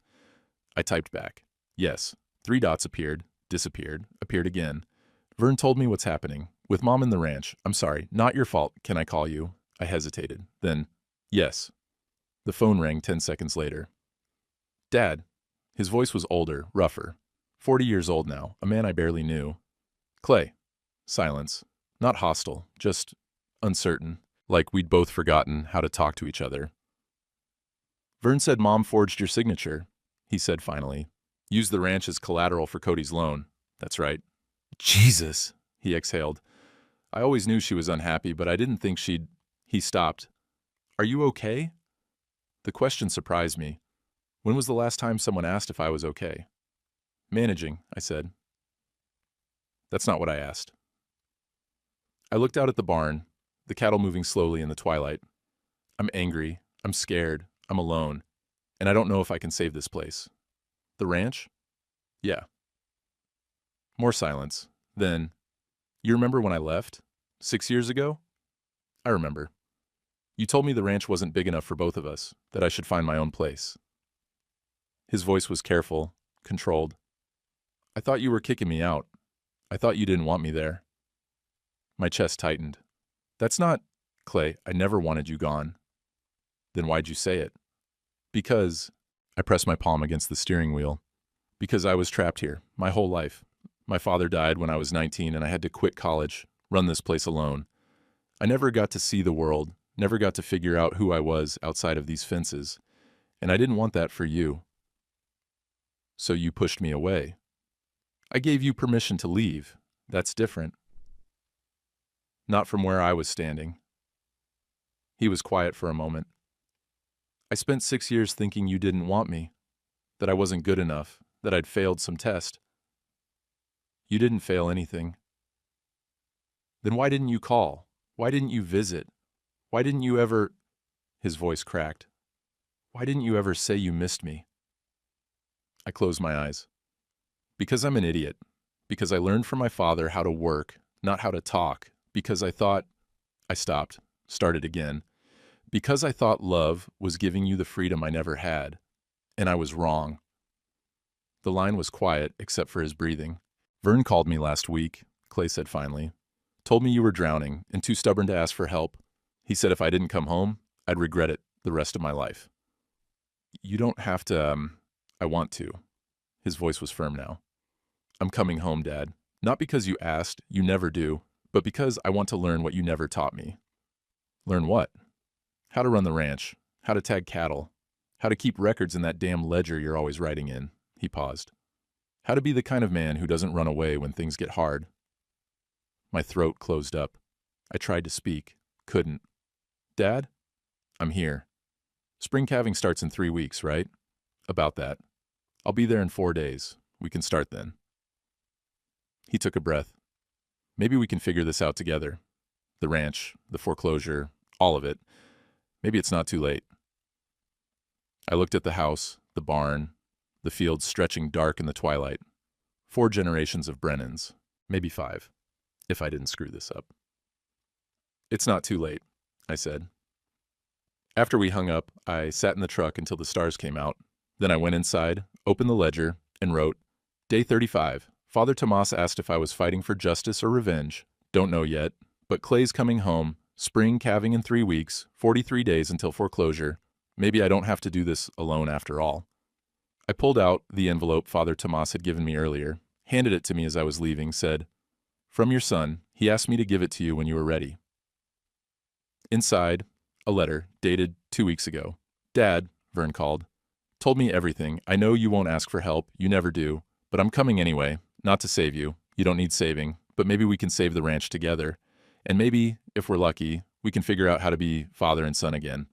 I typed back. Yes. 3 dots appeared, disappeared, appeared again. Vern told me what's happening. With Mom in the ranch. I'm sorry. Not your fault. Can I call you? I hesitated. Then, yes. The phone rang 10 seconds later. Dad. His voice was older, rougher. 40 years old now, a man I barely knew. Clay. Silence. Not hostile, just uncertain, like we'd both forgotten how to talk to each other. Vern said Mom forged your signature, he said finally. Used the ranch as collateral for Cody's loan. That's right. Jesus, he exhaled. I always knew she was unhappy, but I didn't think she'd... He stopped. Are you okay? The question surprised me. When was the last time someone asked if I was okay? Managing, I said. That's not what I asked. I looked out at the barn, the cattle moving slowly in the twilight. I'm angry, I'm scared, I'm alone, and I don't know if I can save this place. The ranch? Yeah. More silence. Then, you remember when I left? 6 years ago? I remember. You told me the ranch wasn't big enough for both of us, that I should find my own place. His voice was careful, controlled. I thought you were kicking me out. I thought you didn't want me there. My chest tightened. That's not... Clay, I never wanted you gone. Then why'd you say it? Because... I pressed my palm against the steering wheel. Because I was trapped here, my whole life. My father died when I was 19 and I had to quit college, run this place alone. I never got to see the world, never got to figure out who I was outside of these fences. And I didn't want that for you. So you pushed me away. I gave you permission to leave. That's different. Not from where I was standing. He was quiet for a moment. I spent 6 years thinking you didn't want me, that I wasn't good enough, that I'd failed some test. You didn't fail anything. Then why didn't you call? Why didn't you visit? Why didn't you ever... His voice cracked. Why didn't you ever say you missed me? I closed my eyes. Because I'm an idiot. Because I learned from my father how to work, not how to talk. Because I thought... I stopped, started again. Because I thought love was giving you the freedom I never had. And I was wrong. The line was quiet, except for his breathing. Vern called me last week, Clay said finally. Told me you were drowning and too stubborn to ask for help. He said if I didn't come home, I'd regret it the rest of my life. You don't have to, I want to. His voice was firm now. I'm coming home, Dad. Not because you asked, you never do, but because I want to learn what you never taught me. Learn what? How to run the ranch, how to tag cattle, how to keep records in that damn ledger you're always writing in. He paused. How to be the kind of man who doesn't run away when things get hard. My throat closed up. I tried to speak. Couldn't. Dad? I'm here. Spring calving starts in 3 weeks, right? About that. I'll be there in 4 days. We can start then. He took a breath. Maybe we can figure this out together. The ranch, the foreclosure, all of it. Maybe it's not too late. I looked at the house, the barn, the fields stretching dark in the twilight. 4 generations of Brennans, maybe 5, if I didn't screw this up. It's not too late, I said. After we hung up, I sat in the truck until the stars came out. Then I went inside, opened the ledger, and wrote, Day 35. Father Tomas asked if I was fighting for justice or revenge. Don't know yet, but Clay's coming home. Spring calving in 3 weeks, 43 days until foreclosure. Maybe I don't have to do this alone after all. I pulled out the envelope Father Tomas had given me earlier, handed it to me as I was leaving, said, From your son, he asked me to give it to you when you were ready. Inside, a letter, dated 2 weeks ago. Dad, Vern called, told me everything. I know you won't ask for help, you never do, but I'm coming anyway, not to save you. You don't need saving, but maybe we can save the ranch together. And maybe, if we're lucky, we can figure out how to be father and son again.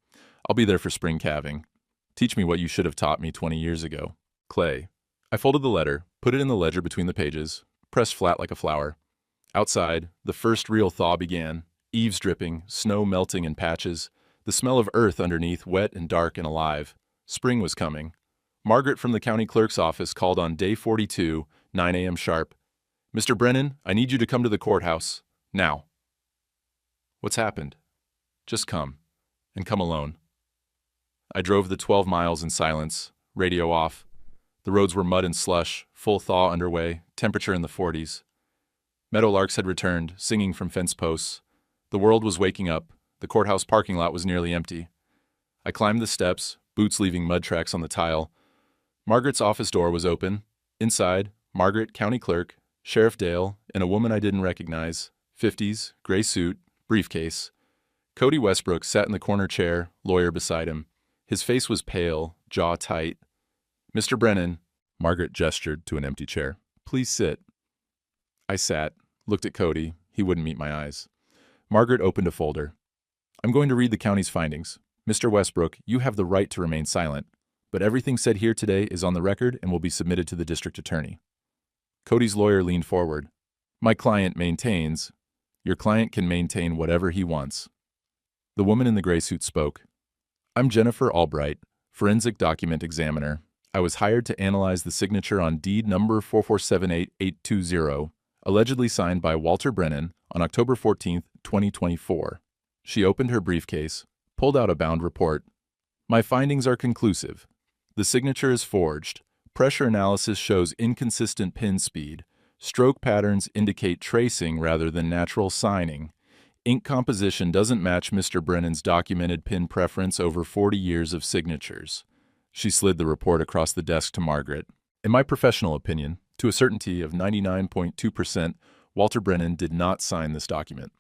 I'll be there for spring calving. Teach me what you should have taught me 20 years ago. Clay. I folded the letter, put it in the ledger between the pages, pressed flat like a flower. Outside, the first real thaw began, eaves dripping, snow melting in patches, the smell of earth underneath wet and dark and alive. Spring was coming. Margaret from the county clerk's office called on day 42, 9 a.m. sharp. Mr. Brennan, I need you to come to the courthouse. Now. What's happened? Just come. And come alone. I drove the 12 miles in silence, radio off. The roads were mud and slush, full thaw underway, temperature in the 40s. Meadowlarks had returned, singing from fence posts. The world was waking up. The courthouse parking lot was nearly empty. I climbed the steps, boots leaving mud tracks on the tile. Margaret's office door was open. Inside, Margaret, county clerk, Sheriff Dale, and a woman I didn't recognize, 50s, gray suit, briefcase. Cody Westbrook sat in the corner chair, lawyer beside him. His face was pale, jaw tight. Mr. Brennan, Margaret gestured to an empty chair. Please sit. I sat, looked at Cody. He wouldn't meet my eyes. Margaret opened a folder. I'm going to read the county's findings. Mr. Westbrook, you have the right to remain silent, but everything said here today is on the record and will be submitted to the district attorney. Cody's lawyer leaned forward. My client maintains. Your client can maintain whatever he wants. The woman in the gray suit spoke. I'm Jennifer Albright, forensic document examiner. I was hired to analyze the signature on deed number 4478820, allegedly signed by Walter Brennan on October 14, 2024. She opened her briefcase, pulled out a bound report. My findings are conclusive. The signature is forged. Pressure analysis shows inconsistent pen speed. Stroke patterns indicate tracing rather than natural signing. Ink composition doesn't match Mr. Brennan's documented pen preference over 40 years of signatures. She slid the report across the desk to Margaret. In my professional opinion, to a certainty of 99.2%, Walter Brennan did not sign this document.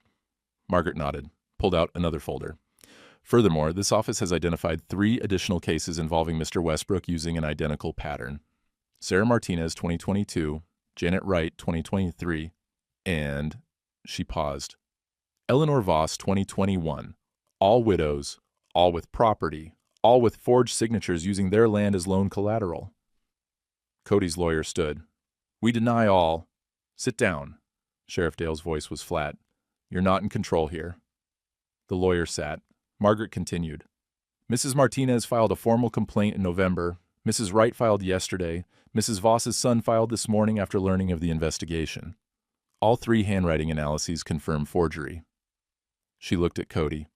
Margaret nodded, pulled out another folder. Furthermore, this office has identified 3 additional cases involving Mr. Westbrook using an identical pattern. Sarah Martinez, 2022, Janet Wright, 2023, and, she paused, Eleanor Voss, 2021. All widows, all with property, all with forged signatures using their land as loan collateral. Cody's lawyer stood. We deny all. Sit down. Sheriff Dale's voice was flat. You're not in control here. The lawyer sat. Margaret continued. Mrs. Martinez filed a formal complaint in November. Mrs. Wright filed yesterday. Mrs. Voss's son filed this morning after learning of the investigation. All 3 handwriting analyses confirm forgery. She looked at Cody.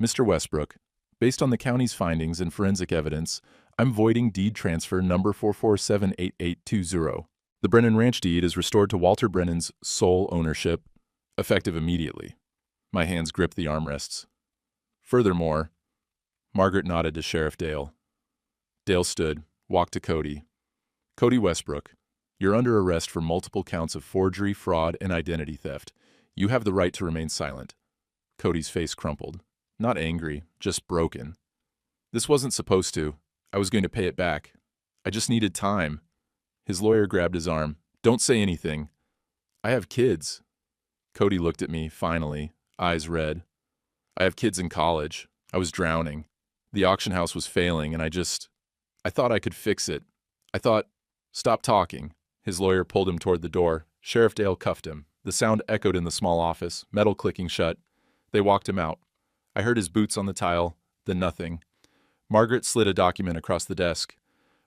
Mr. Westbrook, based on the county's findings and forensic evidence, I'm voiding deed transfer number 4478820. The Brennan Ranch deed is restored to Walter Brennan's sole ownership, effective immediately. My hands gripped the armrests. Furthermore, Margaret nodded to Sheriff Dale. Dale stood, walked to Cody. Cody Westbrook, you're under arrest for multiple counts of forgery, fraud, and identity theft. You have the right to remain silent. Cody's face crumpled. Not angry, just broken. This wasn't supposed to. I was going to pay it back. I just needed time. His lawyer grabbed his arm. Don't say anything. I have kids. Cody looked at me, finally, eyes red. I have kids in college. I was drowning. The auction house was failing, and I thought I could fix it. Stop talking. His lawyer pulled him toward the door. Sheriff Dale cuffed him. The sound echoed in the small office, metal clicking shut. They walked him out. I heard his boots on the tile, then nothing. Margaret slid a document across the desk.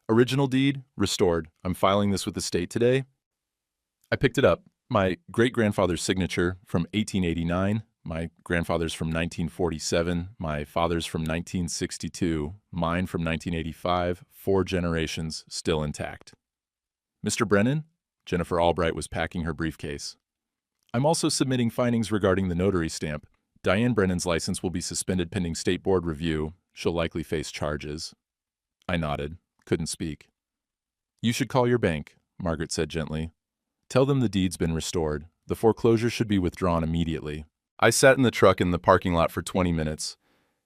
Original deed, restored. I'm filing this with the state today. I picked it up. My great-grandfather's signature from 1889, my grandfather's from 1947, my father's from 1962, mine from 1985, 4 generations still intact. Mr. Brennan? Jennifer Albright was packing her briefcase. I'm also submitting findings regarding the notary stamp. Diane Brennan's license will be suspended pending state board review. She'll likely face charges. I nodded, couldn't speak. You should call your bank, Margaret said gently. Tell them the deed's been restored. The foreclosure should be withdrawn immediately. I sat in the truck in the parking lot for 20 minutes,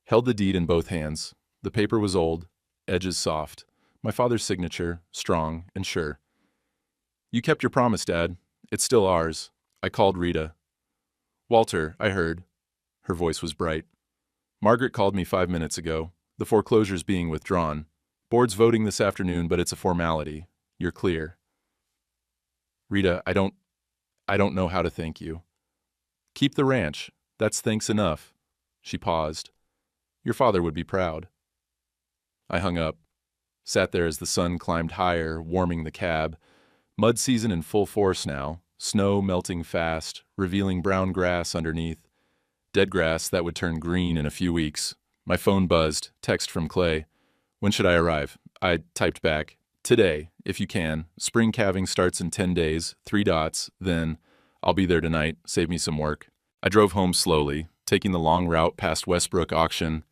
held the deed in both hands. The paper was old, edges soft. My father's signature, strong and sure. You kept your promise, Dad. It's still ours. I called Rita. Walter, I heard. Her voice was bright. Margaret called me 5 minutes ago. The foreclosure's being withdrawn. Board's voting this afternoon, but it's a formality. You're clear. Rita, I don't know how to thank you. Keep the ranch. That's thanks enough. She paused. Your father would be proud. I hung up, sat there as the sun climbed higher, warming the cab. Mud season in full force now, snow melting fast, revealing brown grass underneath. Dead grass that would turn green in a few weeks. My phone buzzed, text from Clay. When should I arrive? I typed back. Today, if you can. Spring calving starts in 10 days, 3 dots, then I'll be there tonight, save me some work. I drove home slowly, taking the long route past Westbrook Auction.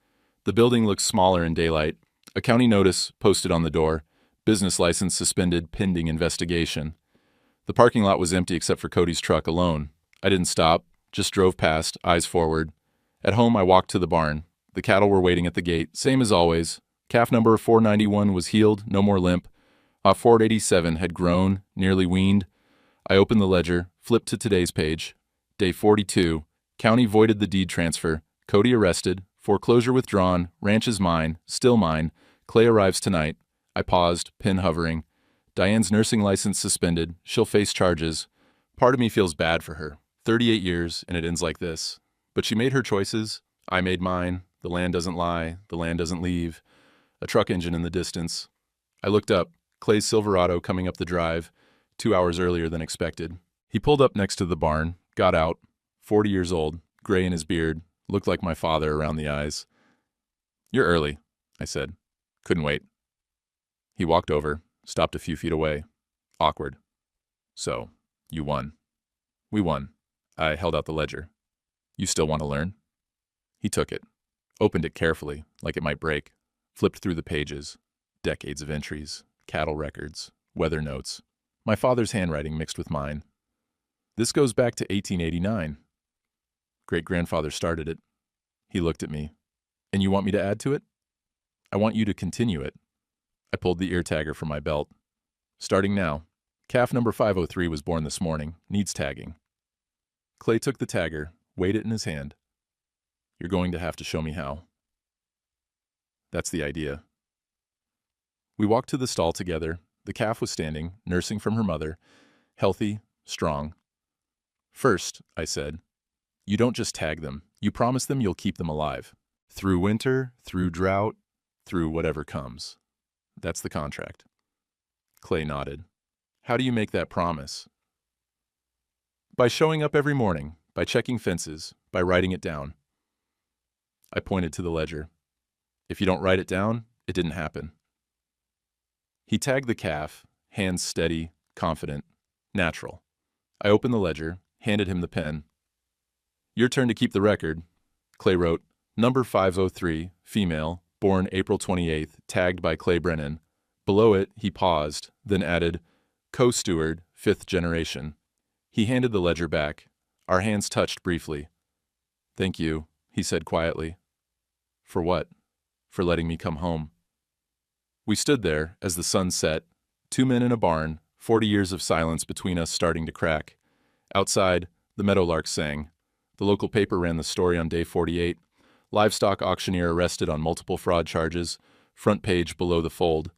The building looked smaller in daylight. A county notice posted on the door. Business license suspended pending investigation. The parking lot was empty except for Cody's truck alone. I didn't stop, just drove past, eyes forward. At home, I walked to the barn. The cattle were waiting at the gate, same as always. Calf number 491 was healed, no more limp. 487 had grown, nearly weaned. I opened the ledger, flipped to today's page. Day 42. County voided the deed transfer. Cody arrested. Foreclosure withdrawn. Ranch is mine. Still mine. Clay arrives tonight. I paused, pen hovering. Diane's nursing license suspended. She'll face charges. Part of me feels bad for her. 38 years, and it ends like this. But she made her choices. I made mine. The land doesn't lie. The land doesn't leave. A truck engine in the distance. I looked up. Clay's Silverado coming up the drive, 2 hours earlier than expected. He pulled up next to the barn, got out, 40 years old, gray in his beard, looked like my father around the eyes. You're early, I said. Couldn't wait. He walked over, stopped a few feet away. Awkward. So, you won. We won. I held out the ledger. You still want to learn? He took it, opened it carefully, like it might break, flipped through the pages, decades of entries. Cattle records, weather notes, my father's handwriting mixed with mine. This goes back to 1889. Great-grandfather started it. He looked at me. And you want me to add to it? I want you to continue it. I pulled the ear tagger from my belt. Starting now. Calf number 503 was born this morning, needs tagging. Clay took the tagger, weighed it in his hand. You're going to have to show me how. That's the idea. We walked to the stall together. The calf was standing, nursing from her mother, healthy, strong. First, I said, you don't just tag them. You promise them you'll keep them alive. Through winter, through drought, through whatever comes. That's the contract. Clay nodded. How do you make that promise? By showing up every morning, by checking fences, by writing it down. I pointed to the ledger. If you don't write it down, it didn't happen. He tagged the calf, hands steady, confident, natural. I opened the ledger, handed him the pen. Your turn to keep the record. Clay wrote, number 503, female, born April 28th, tagged by Clay Brennan. Below it, he paused, then added, co-steward, 5th generation. He handed the ledger back. Our hands touched briefly. Thank you, he said quietly. For what? For letting me come home. We stood there as the sun set, 2 men in a barn, 40 years of silence between us starting to crack. Outside, the meadowlarks sang. The local paper ran the story on day 48. Livestock auctioneer arrested on multiple fraud charges, front page below the fold.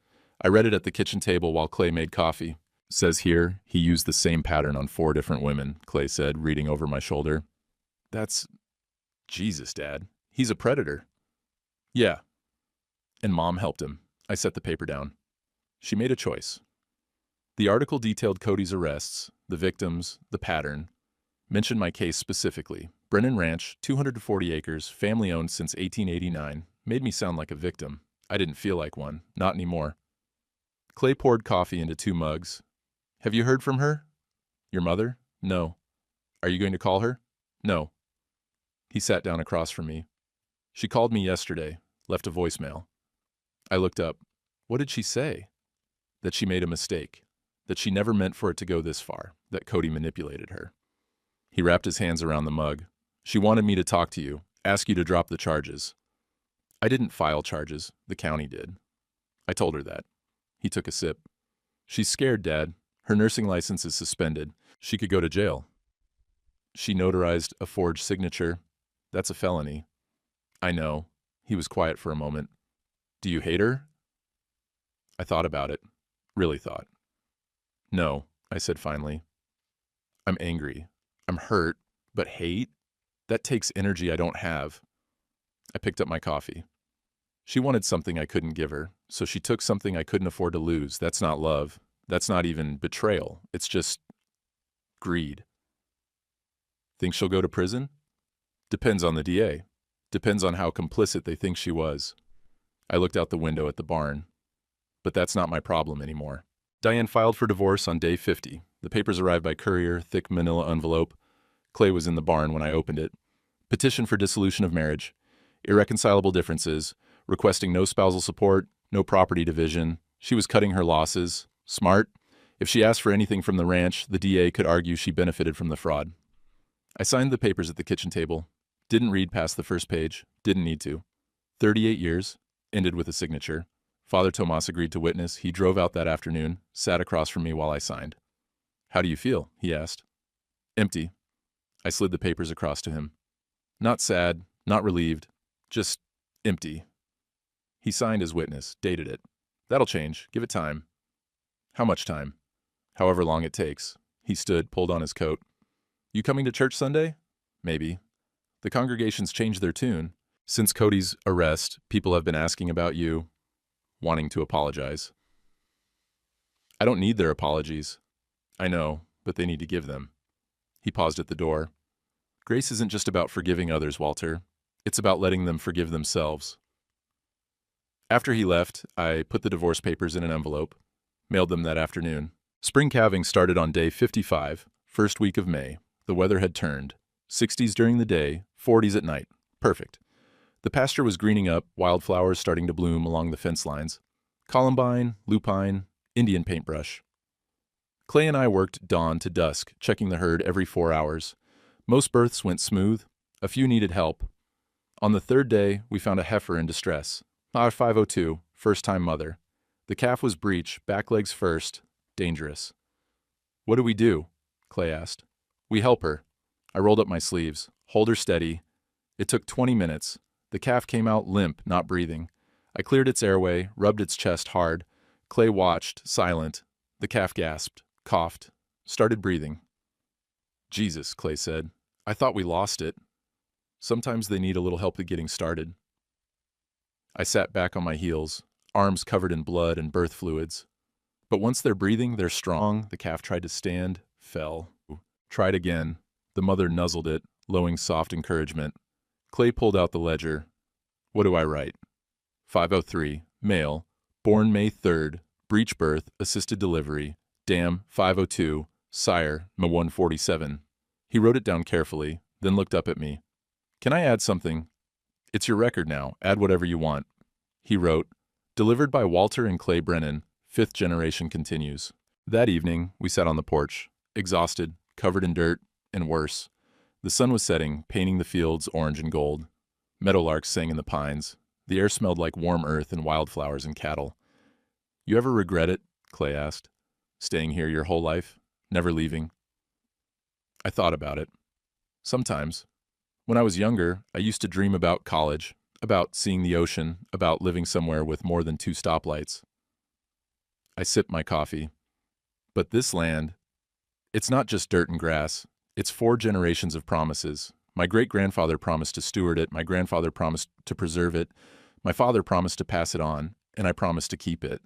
I read it at the kitchen table while Clay made coffee. Says here, he used the same pattern on 4 different women, Clay said, reading over my shoulder. That's... Jesus, Dad. He's a predator. Yeah. And Mom helped him. I set the paper down. She made a choice. The article detailed Cody's arrests, the victims, the pattern, mentioned my case specifically. Brennan Ranch, 240 acres, family-owned since 1889, made me sound like a victim. I didn't feel like one. Not anymore. Clay poured coffee into 2 mugs. Have you heard from her? Your mother? No. Are you going to call her? No. He sat down across from me. She called me yesterday, left a voicemail. I looked up. What did she say? That she made a mistake. That she never meant for it to go this far. That Cody manipulated her. He wrapped his hands around the mug. She wanted me to talk to you, ask you to drop the charges. I didn't file charges. The county did. I told her that. He took a sip. She's scared, Dad. Her nursing license is suspended. She could go to jail. She notarized a forged signature. That's a felony. I know. He was quiet for a moment. Do you hate her? I thought about it. Really thought. No, I said finally. I'm angry. I'm hurt. But hate? That takes energy I don't have. I picked up my coffee. She wanted something I couldn't give her, so she took something I couldn't afford to lose. That's not love. That's not even betrayal. It's just greed. Think she'll go to prison? Depends on the DA. Depends on how complicit they think she was. I looked out the window at the barn. But that's not my problem anymore. Diane filed for divorce on day 50. The papers arrived by courier, thick manila envelope. Clay was in the barn when I opened it. Petition for dissolution of marriage. Irreconcilable differences. Requesting no spousal support, no property division. She was cutting her losses. Smart. If she asked for anything from the ranch, the DA could argue she benefited from the fraud. I signed the papers at the kitchen table. Didn't read past the first page. Didn't need to. 38 years. Ended with a signature. Father Tomas agreed to witness. He drove out that afternoon, sat across from me while I signed. How do you feel? He asked. Empty. I slid the papers across to him. Not sad, not relieved, just empty. He signed as witness, dated it. That'll change. Give it time. How much time? However long it takes. He stood, pulled on his coat. You coming to church Sunday? Maybe. The congregation's changed their tune. Since Cody's arrest, people have been asking about you, wanting to apologize. I don't need their apologies. I know, but they need to give them. He paused at the door. Grace isn't just about forgiving others, Walter. It's about letting them forgive themselves. After he left, I put the divorce papers in an envelope, mailed them that afternoon. Spring calving started on day 55, first week of May. The weather had turned. 60s during the day, 40s at night. Perfect. The pasture was greening up, wildflowers starting to bloom along the fence lines. Columbine, lupine, Indian paintbrush. Clay and I worked dawn to dusk, checking the herd every 4 hours. Most births went smooth. A few needed help. On the 3rd day, we found a heifer in distress. R502, first-time mother. The calf was breech, back legs first, dangerous. What do we do? Clay asked. We help her. I rolled up my sleeves. Hold her steady. It took 20 minutes. The calf came out limp, not breathing. I cleared its airway, rubbed its chest hard. Clay watched, silent. The calf gasped, coughed, started breathing. Jesus, Clay said. I thought we lost it. Sometimes they need a little help getting started. I sat back on my heels, arms covered in blood and birth fluids. But once they're breathing, they're strong. The calf tried to stand, fell. Tried again. The mother nuzzled it, lowing soft encouragement. Clay pulled out the ledger. What do I write? 503, male, born May 3rd, breech birth, assisted delivery, dam 502, sire, Ma 147. He wrote it down carefully, then looked up at me. Can I add something? It's your record now. Add whatever you want. He wrote, "Delivered by Walter and Clay Brennan, 5th generation continues." That evening, we sat on the porch, exhausted, covered in dirt, and worse. The sun was setting, painting the fields orange and gold. Meadowlarks sang in the pines. The air smelled like warm earth and wildflowers and cattle. "You ever regret it?" Clay asked. "Staying here your whole life? Never leaving?" I thought about it. Sometimes. When I was younger, I used to dream about college, about seeing the ocean, about living somewhere with more than 2 stoplights. I sipped my coffee. But this land, it's not just dirt and grass. It's 4 generations of promises. My great-grandfather promised to steward it, my grandfather promised to preserve it, my father promised to pass it on, and I promised to keep it.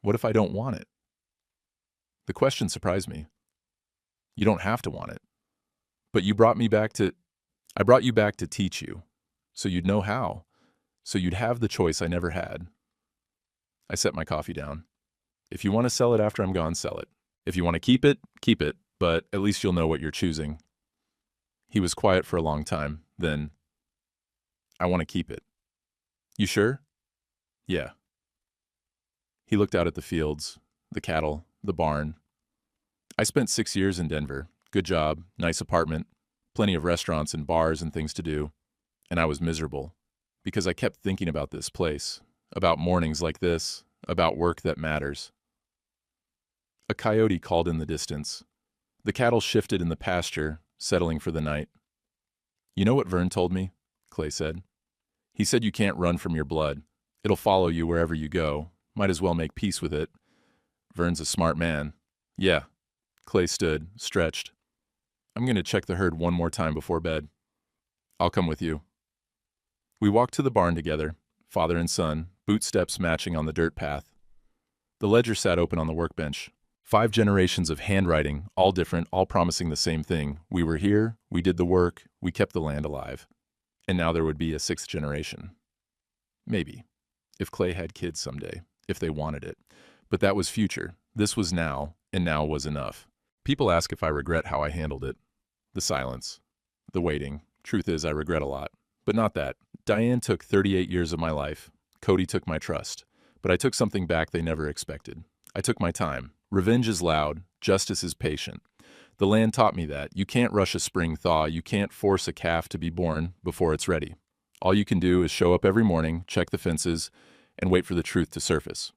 What if I don't want it? The question surprised me. You don't have to want it. But I brought you back to teach you, so you'd know how, so you'd have the choice I never had. I set my coffee down. If you want to sell it after I'm gone, sell it. If you want to keep it, but at least you'll know what you're choosing. He was quiet for a long time, then, "I want to keep it." "You sure?" "Yeah." He looked out at the fields, the cattle, the barn. "I spent 6 years in Denver. Good job, nice apartment, plenty of restaurants and bars and things to do. And I was miserable, because I kept thinking about this place, about mornings like this, about work that matters." A coyote called in the distance. The cattle shifted in the pasture, settling for the night. "You know what Vern told me?" Clay said. "He said you can't run from your blood. It'll follow you wherever you go. Might as well make peace with it. Vern's a smart man." "Yeah." Clay stood, stretched. "I'm going to check the herd one more time before bed." "I'll come with you." We walked to the barn together, father and son, boot steps matching on the dirt path. The ledger sat open on the workbench. 5 generations of handwriting, all different, all promising the same thing. We were here, we did the work, we kept the land alive. And now there would be a 6th generation. Maybe. If Clay had kids someday, if they wanted it. But that was future. This was now, and now was enough. People ask if I regret how I handled it. The silence. The waiting. Truth is, I regret a lot. But not that. Diane took 38 years of my life. Cody took my trust. But I took something back they never expected. I took my time. Revenge is loud. Justice is patient. The land taught me that. You can't rush a spring thaw. You can't force a calf to be born before it's ready. All you can do is show up every morning, check the fences, and wait for the truth to surface.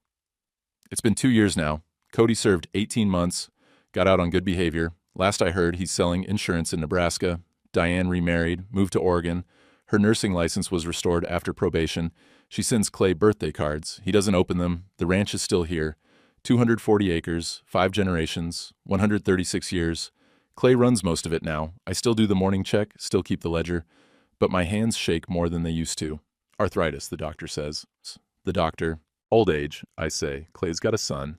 It's been 2 years now. Cody served 18 months, got out on good behavior. Last I heard, he's selling insurance in Nebraska. Diane remarried, moved to Oregon. Her nursing license was restored after probation. She sends Clay birthday cards. He doesn't open them. The ranch is still here. 240 acres, 5 generations, 136 years. Clay runs most of it now. I still do the morning check, still keep the ledger, but my hands shake more than they used to. Arthritis, the doctor says. The doctor. Old age, I say. Clay's got a son.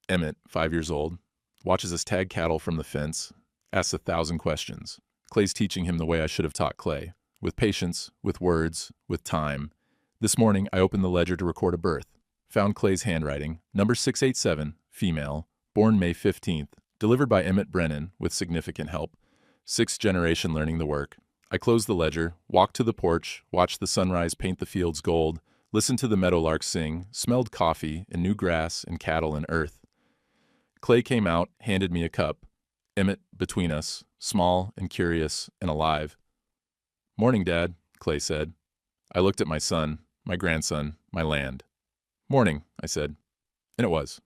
Emmett, 5 years old. Watches us tag cattle from the fence. Asks 1,000 questions. Clay's teaching him the way I should have taught Clay. With patience, with words, with time. This morning, I opened the ledger to record a birth. Found Clay's handwriting, number 687, female, born May 15th, delivered by Emmett Brennan with significant help. 6th generation learning the work. I closed the ledger, walked to the porch, watched the sunrise paint the fields gold, listened to the meadowlarks sing, smelled coffee and new grass and cattle and earth. Clay came out, handed me a cup. Emmett between us, small and curious and alive. "Morning, Dad," Clay said. I looked at my son, my grandson, my land. "Morning," I said. And it was.